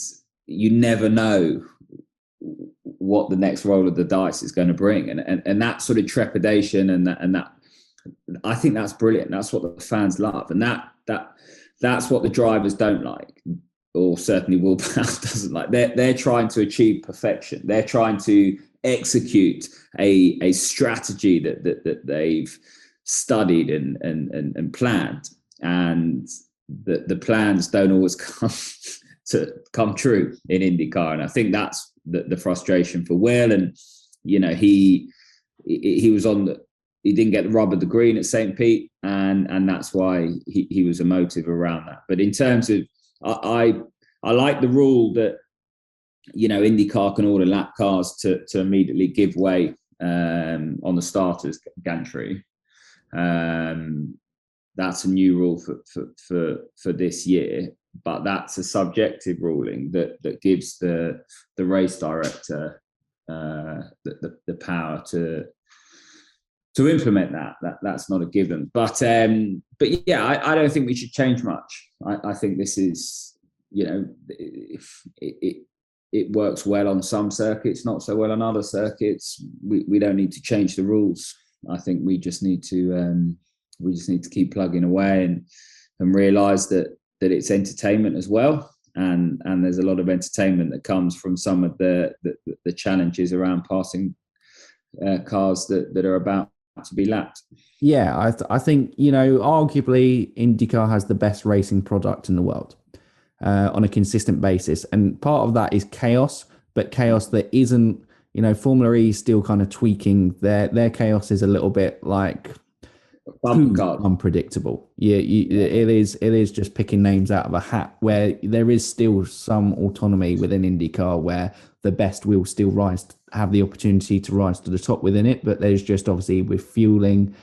you never know what the next roll of the dice is going to bring, and that sort of trepidation and that I think that's brilliant. That's what the fans love, and that's what the drivers don't like, or certainly Will Power doesn't like. They're trying to achieve perfection. They're trying to execute a strategy that they've studied and planned, and the plans don't always come true in IndyCar. And I think that's the frustration for Will. And he was he didn't get the rub of the green at St. Pete, and that's why he was emotive around that. But in terms of I like the rule that IndyCar can order lap cars to immediately give way on the starters gantry. That's a new rule for this year, but that's a subjective ruling that gives the race director the power to implement that. That's not a given. But yeah, I don't think we should change much. I think this is, if it works well on some circuits, not so well on other circuits. We don't need to change the rules. I think we just need to keep plugging away and realize that it's entertainment as well. And there's a lot of entertainment that comes from some of the challenges around passing cars that are about to be lapped. Yeah, I think, arguably IndyCar has the best racing product in the world on a consistent basis. And part of that is chaos, but chaos that isn't, Formula E is still kind of tweaking. Their chaos is a little bit like unpredictable. Yeah, it is just picking names out of a hat, where there is still some autonomy within IndyCar where the best will still have the opportunity to rise to the top within it. But there's just obviously with fueling,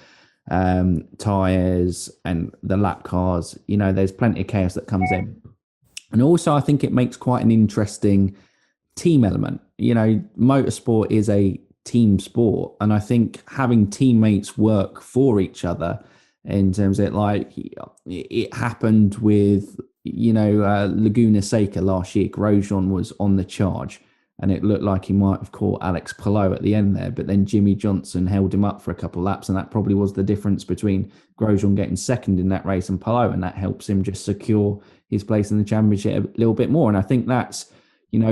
tires and the lap cars, there's plenty of chaos that comes in. And also I think it makes quite an interesting team element. Motorsport is a team sport, and I think having teammates work for each other in terms of it happened with Laguna Seca last year. Grosjean was on the charge and it looked like he might have caught Alex Palou at the end there, but then Jimmie Johnson held him up for a couple of laps, and that probably was the difference between Grosjean getting second in that race and Palou, and that helps him just secure his place in the championship a little bit more. And I think that's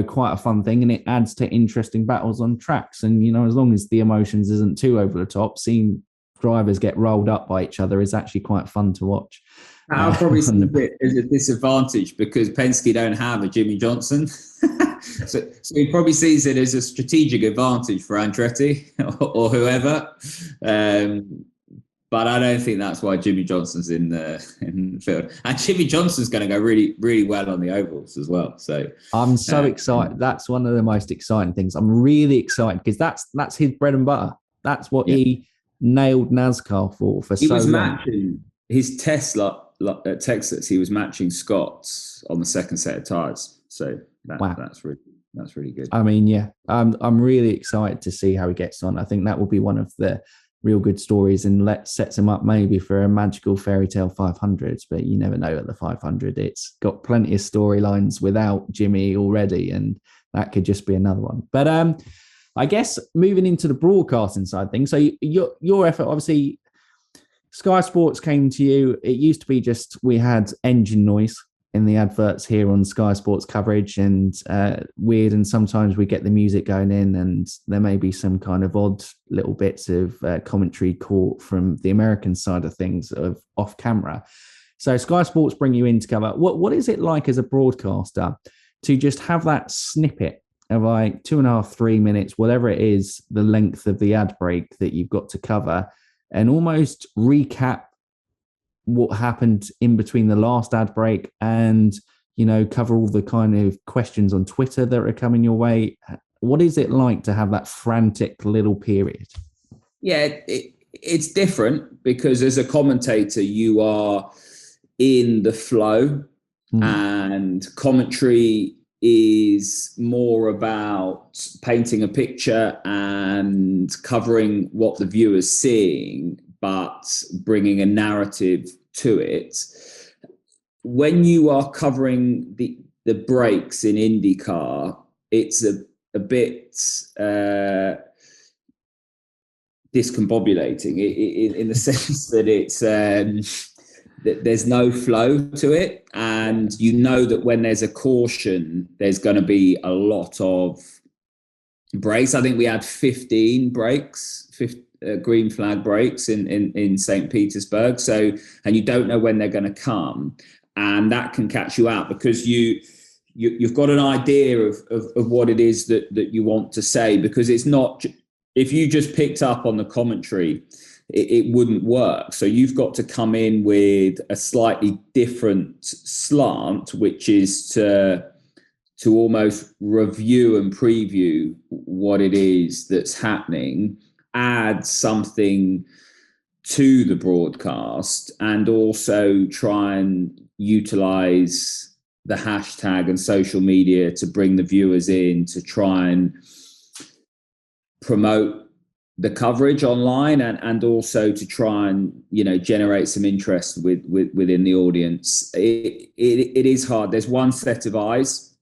quite a fun thing, and it adds to interesting battles on tracks. And, as long as the emotions isn't too over the top, seeing drivers get rolled up by each other is actually quite fun to watch. I'll probably see it as a disadvantage because Penske don't have a Jimmie Johnson. so he probably sees it as a strategic advantage for Andretti or whoever. But I don't think that's why Jimmie Johnson's in the field. And Jimmie Johnson's going to go really, really well on the ovals as well. So I'm so excited. That's one of the most exciting things. I'm really excited because that's his bread and butter. That's what he nailed NASCAR for he so was long. Matching his Tesla at Texas. He was matching Scott's on the second set of tires. So that's really good. I mean, yeah, I'm really excited to see how he gets on. I think that will be one of the real good stories and sets him up maybe for a magical fairy tale 500s, but you never know at the 500. It's got plenty of storylines without Jimmie already, and that could just be another one. But I guess moving into the broadcasting side things, so your effort, obviously Sky Sports came to you. It used to be just we had engine noise in the adverts here on Sky Sports coverage, and weird, and sometimes we get the music going in and there may be some kind of odd little bits of commentary caught from the American side of things of off camera. So Sky Sports bring you in to cover. What is it like as a broadcaster to just have that snippet of like 2.5, 3 minutes, whatever it is, the length of the ad break that you've got to cover, and almost recap what happened in between the last ad break and, cover all the kind of questions on Twitter that are coming your way? What is it like to have that frantic little period? Yeah, it's different because as a commentator, you are in the flow, and commentary is more about painting a picture and covering what the viewer's seeing, but bringing a narrative to it. When you are covering the breaks in IndyCar, it's a bit discombobulating in the sense that it's that there's no flow to it, and you know that when there's a caution, there's going to be a lot of breaks. I think we had 15 breaks, green flag breaks in St. Petersburg. So, and you don't know when they're going to come, and that can catch you out because you've got an idea of what it is that you want to say, because it's not, if you just picked up on the commentary, it wouldn't work. So you've got to come in with a slightly different slant, which is to almost review and preview what it is that's happening, add something to the broadcast, and also try and utilize the hashtag and social media to bring the viewers in, to try and promote the coverage online, and also to try and, you know, generate some interest within the audience. It is hard. There's one set of eyes.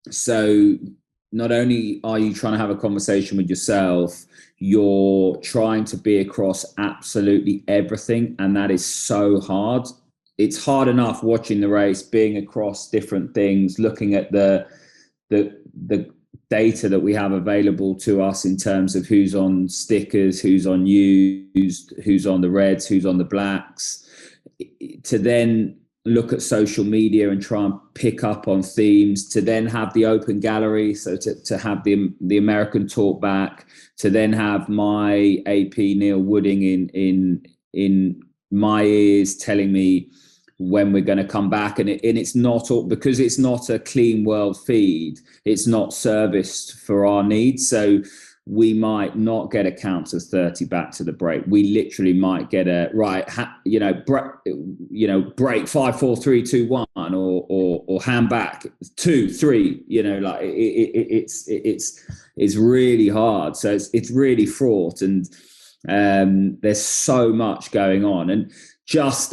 So not only are you trying to have a conversation with yourself, you're trying to be across absolutely everything. And that is so hard. It's hard enough watching the race, being across different things, looking at the data that we have available to us in terms of who's on stickers, who's on used, who's on the reds, who's on the blacks, to then look at social media and try and pick up on themes, to then have the open gallery, so to have the American talk back, to then have my AP Neil Wooding in my ears telling me when we're going to come back, and it's not all, because it's not a clean world feed, it's not serviced for our needs. So we might not get a count of 30 back to the break. We literally might get a break 5 4 3 2 1, or hand back 2 3. You know, like it's really hard. So it's really fraught, and there's so much going on, and just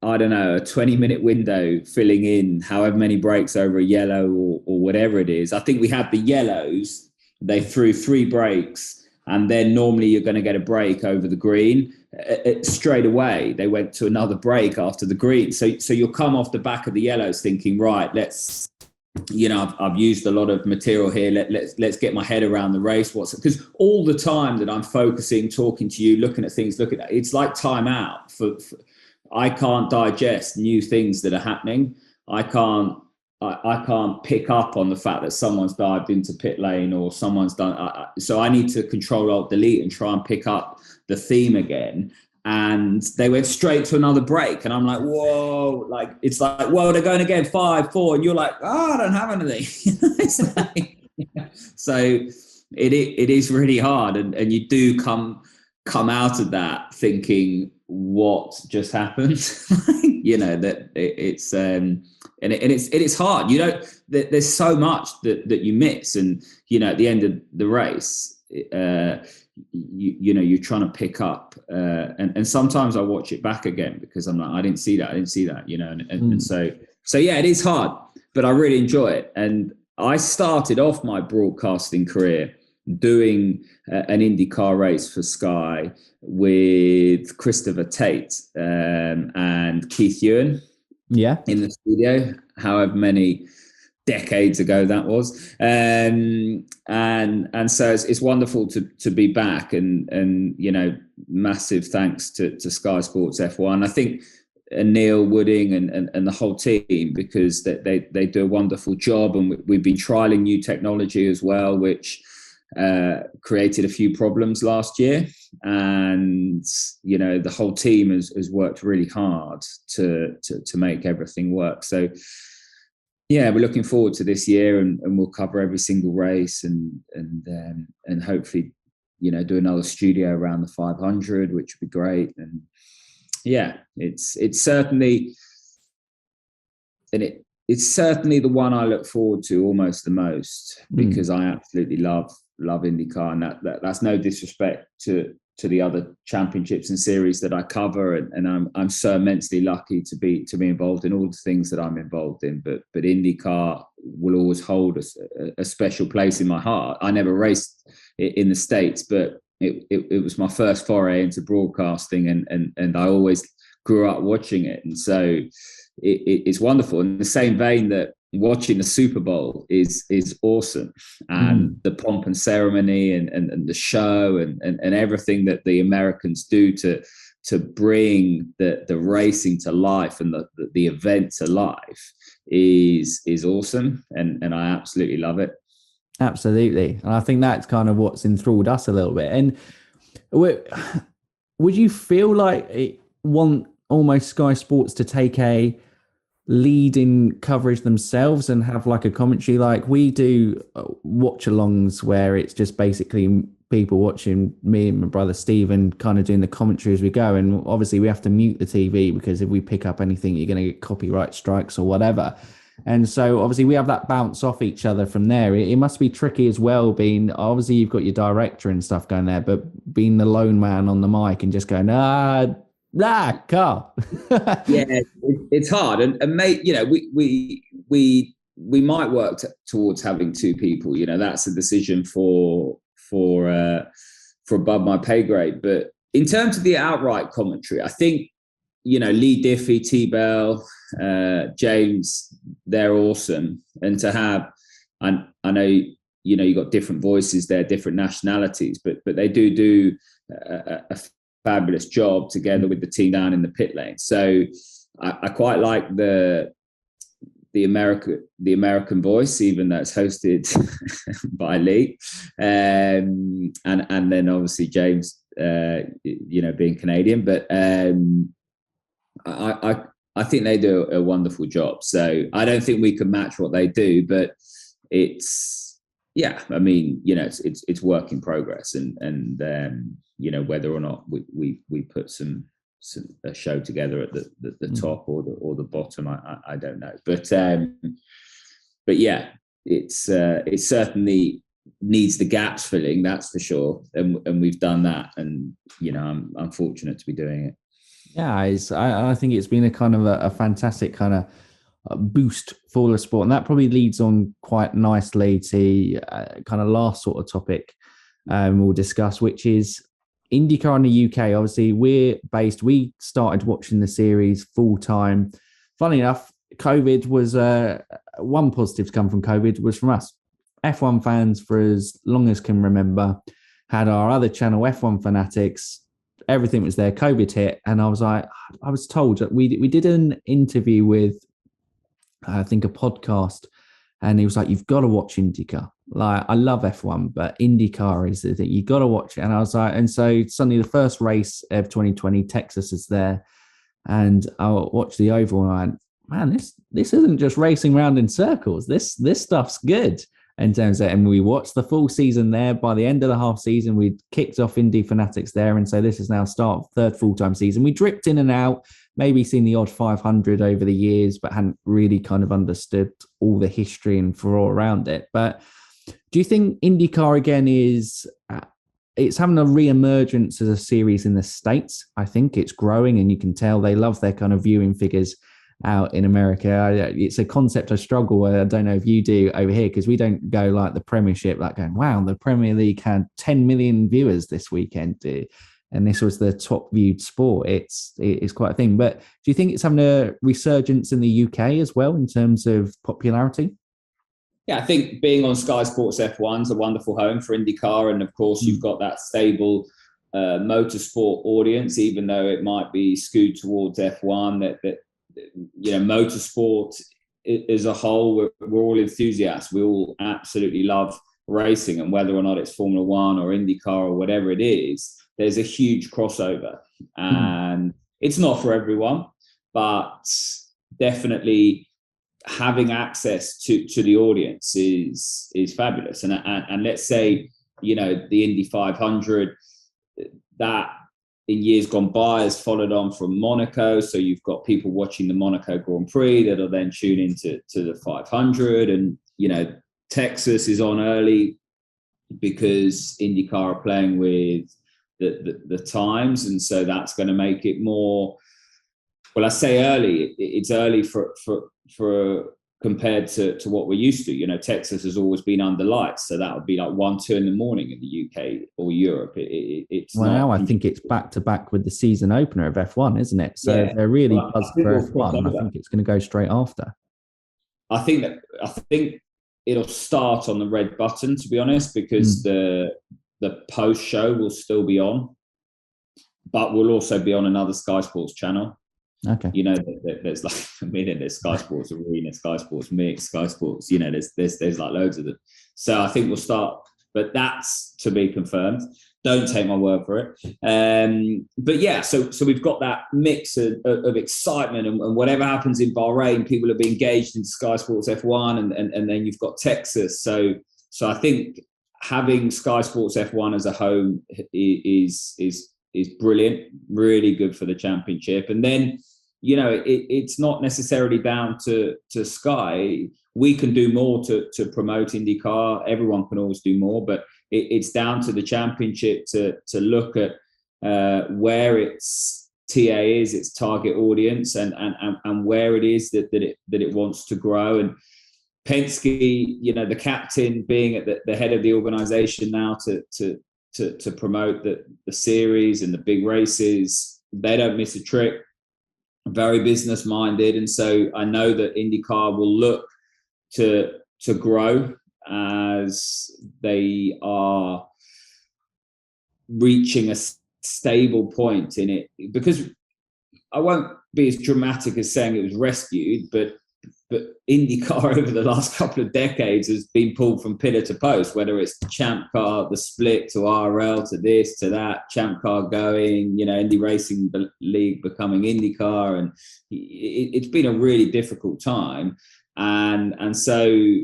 I don't know, a 20-minute window filling in however many breaks over a yellow or whatever it is. I think we had the yellows. They threw 3 breaks, and then normally you're going to get a break over the green. Straight away, they went to another break after the green. So you'll come off the back of the yellows thinking, right, let's, you know, I've used a lot of material here. Let's get my head around the race. Because all the time that I'm focusing, talking to you, looking at things, it's like time out. I can't digest new things that are happening. I can't pick up on the fact that someone's dived into pit lane or someone's done. So I need to Control Alt Delete and try and pick up the theme again. And they went straight to another break, and I'm like, whoa! Like, it's like, whoa, they're going again, 5 4, and you're like, oh, I don't have anything. So it is really hard, and you do come out of that thinking, what just happened? You know, that it's and it's hard. You know, there's so much that you miss, and you know, at the end of the race, you know, you're trying to pick up, and sometimes I watch it back again because I'm like, I didn't see that, you know, and so yeah, it is hard, but I really enjoy it. And I started off my broadcasting career doing an IndyCar race for Sky with Christopher Tate and Keith Ewan, in the studio, however many decades ago that was, and so it's wonderful to be back, and you know, massive thanks to Sky Sports F1. I think Neil Wooding and the whole team, because they do a wonderful job, and we've been trialing new technology as well, which created a few problems last year, and you know, the whole team has worked really hard to make everything work. So yeah, we're looking forward to this year, and we'll cover every single race, and hopefully, do another studio around the 500, which would be great. And yeah, it's certainly, and it's certainly the one I look forward to almost the most, because I absolutely love IndyCar, and that's no disrespect to the other championships and series that I cover, and I'm so immensely lucky to be involved in all the things that I'm involved in. But IndyCar will always hold a special place in my heart. I never raced in the States, but it was my first foray into broadcasting, and I always grew up watching it, and so it's wonderful. In the same vein that watching the Super Bowl is awesome, and the pomp and ceremony and the show and everything that the Americans do to bring the racing to life and the event to life is awesome, and I absolutely love it. Absolutely. And I think that's kind of what's enthralled us a little bit. And would you feel like want almost Sky Sports to take a lead in coverage themselves and have like a commentary like we do, watch alongs where it's just basically people watching me and my brother Stephen kind of doing the commentary as we go? And obviously we have to mute the TV, because if we pick up anything, you're going to get copyright strikes or whatever. And so obviously we have that bounce off each other from there. It must be tricky as well, being obviously you've got your director and stuff going there, but being the lone man on the mic and just going, car. Yeah, it's hard, and mate, we might work towards having two people. That's a decision for above my pay grade. But in terms of the outright commentary, I think Lee Diffie, T-Bell, James, they're awesome, and to have, I know you got different voices there, different nationalities, but they do a fabulous job together with the team down in the pit lane. So I quite like the American voice, even though it's hosted by Lee, and then obviously James, being Canadian. But I think they do a wonderful job. So I don't think we can match what they do, but it's it's work in progress, and whether or not we put a show together at the top or the bottom, I don't know, but yeah, it certainly needs the gaps filling, that's for sure, and we've done that, and I'm fortunate to be doing it. Yeah, I think it's been a kind of a fantastic kind of boost for the sport, and that probably leads on quite nicely to kind of last sort of topic we'll discuss, which is IndyCar in the UK. Obviously, we started watching the series full time. Funny enough, COVID was one positive to come from COVID was from us. F1 fans, for as long as can remember, had our other channel, F1 Fanatics. Everything was there. COVID hit, and I was told that we did an interview with, I think, a podcast, and he was like, "You've got to watch IndyCar. Like, I love F1, but IndyCar is the thing. You've got to watch it." And I was like, and so suddenly the first race of 2020, Texas is there, and I watched the oval, and I went, "Man, this isn't just racing around in circles. This stuff's good." In terms of, and we watched the full season there. By the end of the half season, we kicked off Indy Fanatics there, and so this is now start third full-time season. We dripped in and out, maybe seen the odd 500 over the years, but hadn't really kind of understood all the history and furore around it. But do you think IndyCar again is it's having a re-emergence as a series in the States? I think it's growing, and you can tell they love their kind of viewing figures out in America. It's a concept I struggle with. I don't know if you do over here, because we don't go like the Premiership, like going, wow, the Premier League had 10 million viewers this weekend, and this was the top viewed sport. It's quite a thing. But do you think it's having a resurgence in the UK as well in terms of popularity? Yeah, I think being on Sky Sports F1 is a wonderful home for IndyCar, and of course you've got that stable motorsport audience, even though it might be skewed towards F1. That motorsport as a whole, we're all enthusiasts. We all absolutely love racing, and whether or not it's Formula One or IndyCar or whatever it is, there's a huge crossover, and it's not for everyone, but definitely having access to the audience is fabulous. And let's say, you know, the Indy 500 that in years gone by has followed on from Monaco. So you've got people watching the Monaco Grand Prix that'll then tune into the 500. And, you know, Texas is on early because IndyCar are playing with the times. And so that's going to make it more, well, I say early, it's early for compared to what we're used to. You know, Texas has always been under lights, so that would be like 1-2 in the morning in the UK or Europe. It's well, now I think it's back to back with the season opener of F1, isn't it? So they're really buzzed for F1. I think it's going to go straight after. I think it'll start on the red button, to be honest, because the post show will still be on, but will also be on another Sky Sports channel. Okay. You know, there's like a million. There's Sky Sports Arena, Sky Sports Mix, Sky Sports. You know, there's like loads of them. So I think we'll start, but that's to be confirmed. Don't take my word for it. But yeah, so we've got that mix of excitement, and whatever happens in Bahrain, people will be engaged in Sky Sports F1, and then you've got Texas. So I think having Sky Sports F1 as a home is brilliant, really good for the championship. And then, you know, it's not necessarily down to Sky. We can do more to promote IndyCar. Everyone can always do more, but it's down to the championship to look at where its TA is, its target audience, and where it is that it wants to grow. And Penske, you know, the captain being at the head of the organization now to promote the series and the big races, they don't miss a trick. Very business minded, and so I know that IndyCar will look to grow as they are reaching a stable point in it. Because I won't be as dramatic as saying it was rescued, but IndyCar over the last couple of decades has been pulled from pillar to post, whether it's the Champ Car, the split to RL, to this, to that, Champ Car going, you know, Indy Racing League becoming IndyCar. And it's been a really difficult time. And so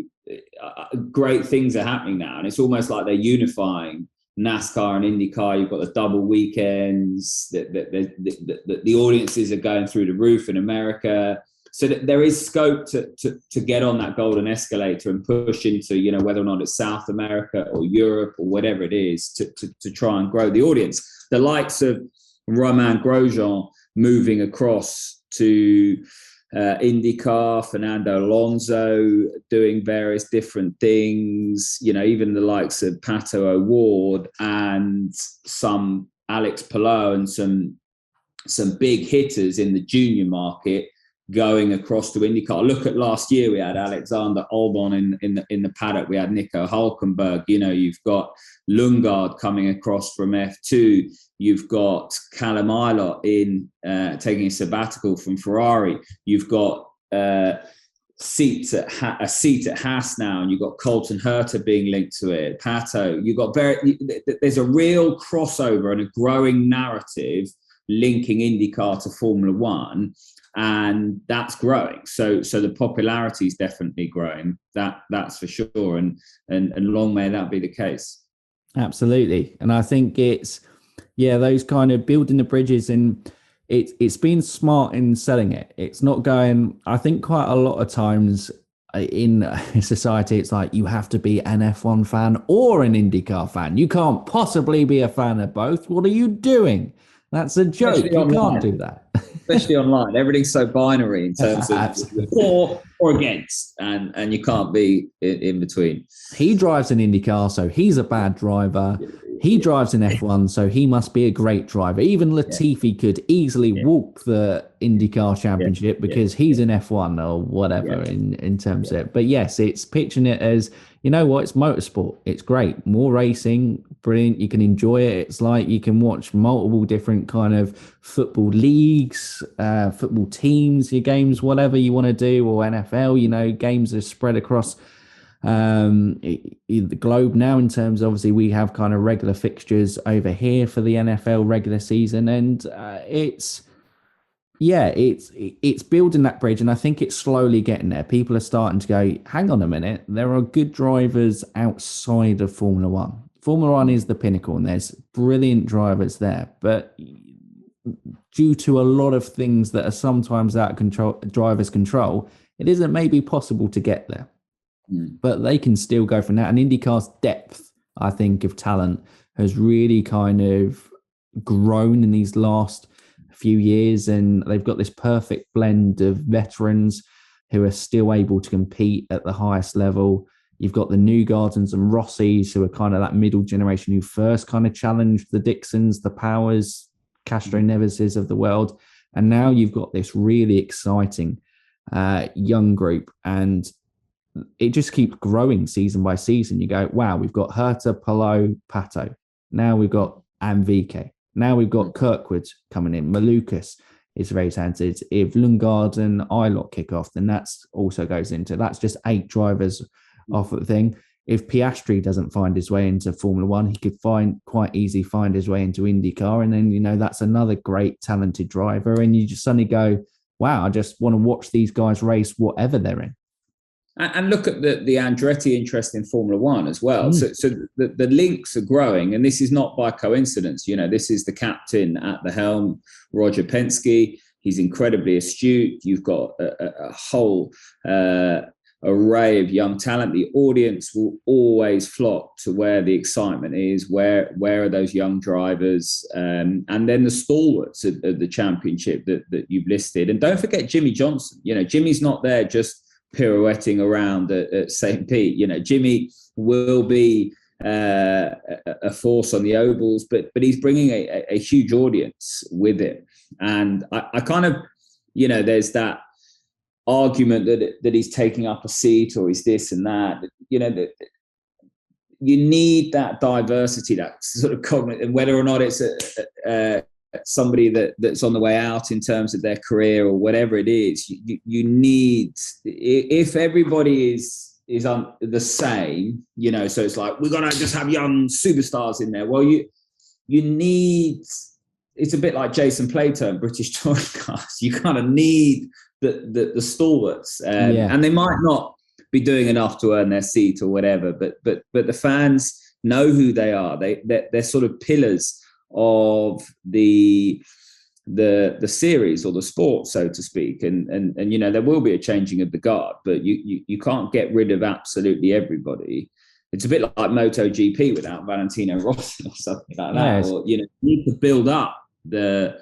great things are happening now. And it's almost like they're unifying NASCAR and IndyCar. You've got the double weekends, the audiences are going through the roof in America. So that there is scope to get on that golden escalator and push into, you know, whether or not it's South America or Europe or whatever it is, to try and grow the audience. The likes of Romain Grosjean moving across to IndyCar, Fernando Alonso doing various different things, you know, even the likes of Pato O'Ward and some Alex Palou and some big hitters in the junior market going across to IndyCar. Look at last year, we had Alexander Albon in the paddock. We had Nico Hülkenberg. You know, you've got Lundgaard coming across from F2. You've got Callum Ilott taking a sabbatical from Ferrari. You've got a seat at Haas now, and you've got Colton Herta being linked to it. Pato. You've got there's a real crossover and a growing narrative linking IndyCar to Formula One. And that's growing. So the popularity is definitely growing. That's for sure. And long may that be the case. Absolutely. And I think it's, those kind of building the bridges, and it's been smart in selling it. It's not going, I think quite a lot of times in society, it's like you have to be an F1 fan or an IndyCar fan. You can't possibly be a fan of both. What are you doing? That's a joke. Especially you can't do that. Especially online. Everything's so binary in terms of for or against, and you can't be in between. He drives an IndyCar, so he's a bad driver. He drives an F1, so he must be a great driver. Even Latifi could easily walk the IndyCar championship because he's an F1 or whatever in terms of it. But yes, it's pitching it as, you know what, it's motorsport. It's great. More racing, brilliant. You can enjoy it. It's like you can watch multiple different kind of football leagues, football teams, your games, whatever you want to do, or NFL, you know, games are spread across the globe now. In terms, obviously, we have kind of regular fixtures over here for the NFL regular season, and it's Yeah, it's building that bridge, and I think it's slowly getting there. People are starting to go, hang on a minute, there are good drivers outside of Formula One. Formula One is the pinnacle, and there's brilliant drivers there, but due to a lot of things that are sometimes out of control, drivers' control, it isn't maybe possible to get there. But they can still go from that. And IndyCar's depth, I think, of talent has really kind of grown in these last few years, and they've got this perfect blend of veterans who are still able to compete at the highest level. You've got the Newgardens and Rossis, who are kind of that middle generation who first kind of challenged the Dixons, the Powers, Castro Neveses of the world. And now you've got this really exciting young group, and it just keeps growing season by season. You go, wow, we've got Herta, Palou, Pato. Now we've got Anvike. Now we've got Kirkwood coming in. Malukas is very talented. If Lundgaard and Eilert kick off, then that's also goes into, that's just 8 drivers off of the thing. If Piastri doesn't find his way into Formula One, he could quite easily find his way into IndyCar. And then, that's another great talented driver. And you just suddenly go, wow, I just want to watch these guys race whatever they're in. And look at the Andretti interest in Formula One as well. So the links are growing, and this is not by coincidence. This is the captain at the helm, Roger Penske. He's incredibly astute. You've got a whole array of young talent. The audience will always flock to where the excitement is, where are those young drivers, and then the stalwarts of the championship that you've listed. And don't forget Jimmie Johnson. Jimmie's not there just pirouetting around at St. Pete. Jimmie will be a force on the ovals, but he's bringing a huge audience with him. And I kind of, there's that argument that he's taking up a seat or he's this and that. That you need that diversity, that sort of cognitive, whether or not it's somebody that's on the way out in terms of their career or whatever it is. You need, if everybody is on the same, so it's like, we're gonna just have young superstars in there. Well, you need, it's a bit like Jason Plato and British touring cars. You kind of need the stalwarts, and they might not be doing enough to earn their seat or whatever, but the fans know who they are. They're sort of pillars of the series or the sport, so to speak, and there will be a changing of the guard, but you can't get rid of absolutely everybody. It's a bit like MotoGP without Valentino Rossi or something like that. Yes. Or you need to build up the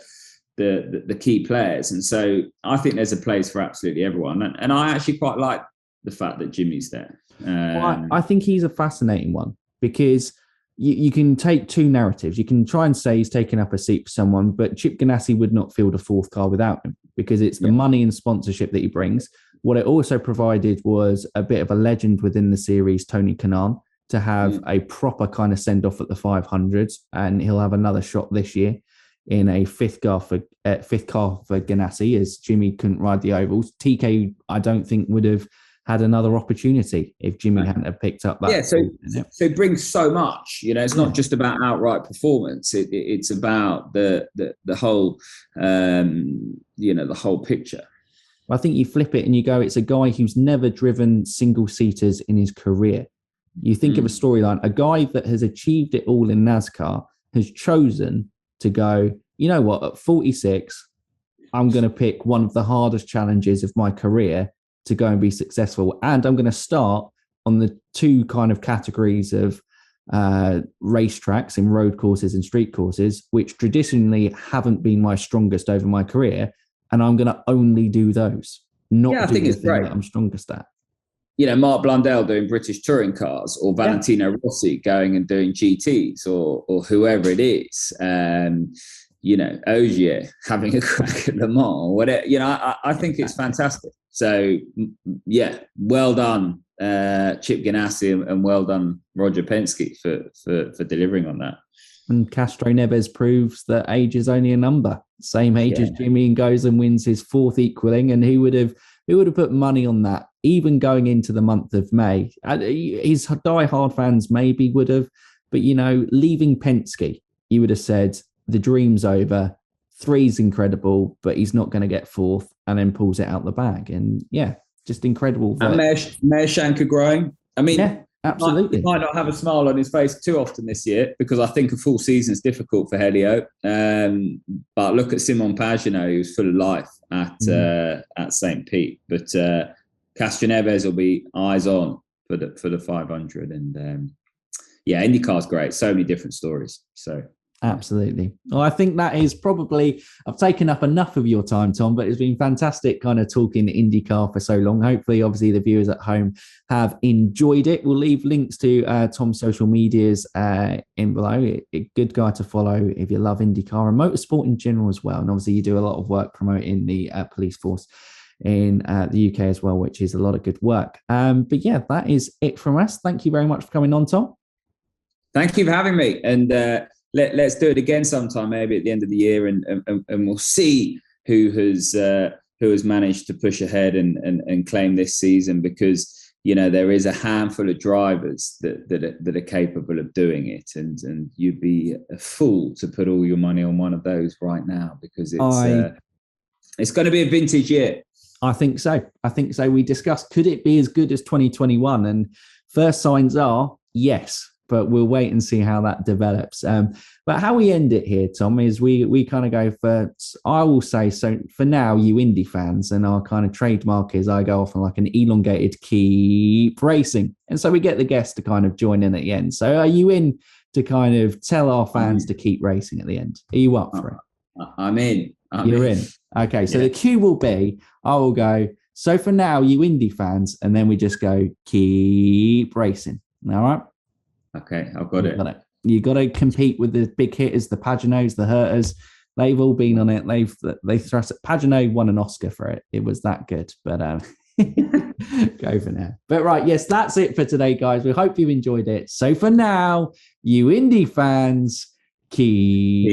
key players, and so I think there's a place for absolutely everyone, and I actually quite like the fact that Jimmie's there. I think he's a fascinating one, because you can take 2 narratives. You can try and say he's taking up a seat for someone, but Chip Ganassi would not field a 4th car without him, because it's the money and sponsorship that he brings. What it also provided was a bit of a legend within the series, Tony Kanaan, to have a proper kind of send-off at the 500s, and he'll have another shot this year in a 5th car for Ganassi, as Jimmie couldn't ride the ovals. TK, I don't think, would have had another opportunity if Jimmie hadn't have picked up that. So it brings so much. It's not just about outright performance. It's about the whole, the whole picture. I think you flip it and you go, it's a guy who's never driven single-seaters in his career. You think of a storyline, a guy that has achieved it all in NASCAR has chosen to go, you know what, at 46, I'm going to pick one of the hardest challenges of my career to go and be successful. And I'm going to start on the 2 kind of categories of racetracks in road courses and street courses, which traditionally haven't been my strongest over my career. And I'm going to only do those, not do the thing that I'm strongest at. Mark Blundell doing British touring cars, or Valentino Rossi going and doing GTs, or whoever it is. Ogier having a crack at Le Mans, or whatever. I think it's fantastic. So, well done, Chip Ganassi, and well done, Roger Penske, for delivering on that. And Castro Neves proves that age is only a number. Same age as Jimmie, and goes and wins his 4th equaling. And who would have put money on that, even going into the month of May? His die-hard fans maybe would have, but leaving Penske, you would have said the dream's over. 3's incredible, but he's not going to get 4th, and then pulls it out the bag. And yeah, just incredible. And Meerschaank growing. I mean, yeah, absolutely. He might not have a smile on his face too often this year, because I think a full season is difficult for Helio. But look at Simon Pagenaud, who's full of life at St. Pete. But Castroneves will be eyes on for the 500. And IndyCar's great. So many different stories. So. Absolutely. Well, I think that is probably, I've taken up enough of your time, Tom, but it's been fantastic kind of talking IndyCar for so long. Hopefully, obviously, the viewers at home have enjoyed it. We'll leave links to Tom's social medias in below. A good guy to follow if you love IndyCar and motorsport in general as well. And obviously, you do a lot of work promoting the police force in the UK as well, which is a lot of good work. But yeah, that is it from us. Thank you very much for coming on, Tom. Thank you for having me. And let's do it again sometime, maybe at the end of the year, and we'll see who has managed to push ahead and claim this season, because there is a handful of drivers that are capable of doing it, and you'd be a fool to put all your money on one of those right now, because it's going to be a vintage year. I think so. We discussed, could it be as good as 2021? And first signs are yes. But we'll wait and see how that develops. But how we end it here, Tom, is we kind of go for, I will say, so for now, you Indy fans, and our kind of trademark is I go off on like an elongated keep racing. And so we get the guests to kind of join in at the end. So are you in to kind of tell our fans to keep racing at the end? Are you up for it? I'm in. You're in. Okay, so the cue will be, I will go, so for now, you Indy fans, and then we just go keep racing. All right? Okay, I've got it. You got to compete with the big hitters, the Pagenauds, the Hertas. They've all been on it. They thrust it. Pagenaud won an Oscar for it. It was that good. But go for now. But right, yes, that's it for today, guys. We hope you enjoyed it. So for now, you Indy fans, keep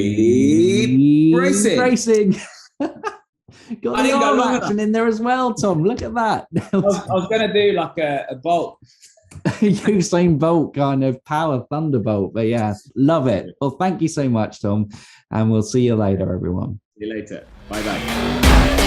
racing. Got the arm action in there as well, Tom. Look at that. I was going to do like a bolt. Usain Bolt kind of power thunderbolt, but yeah, love it. Well, thank you so much, Tom, and we'll see you later, everyone. See you later. Bye.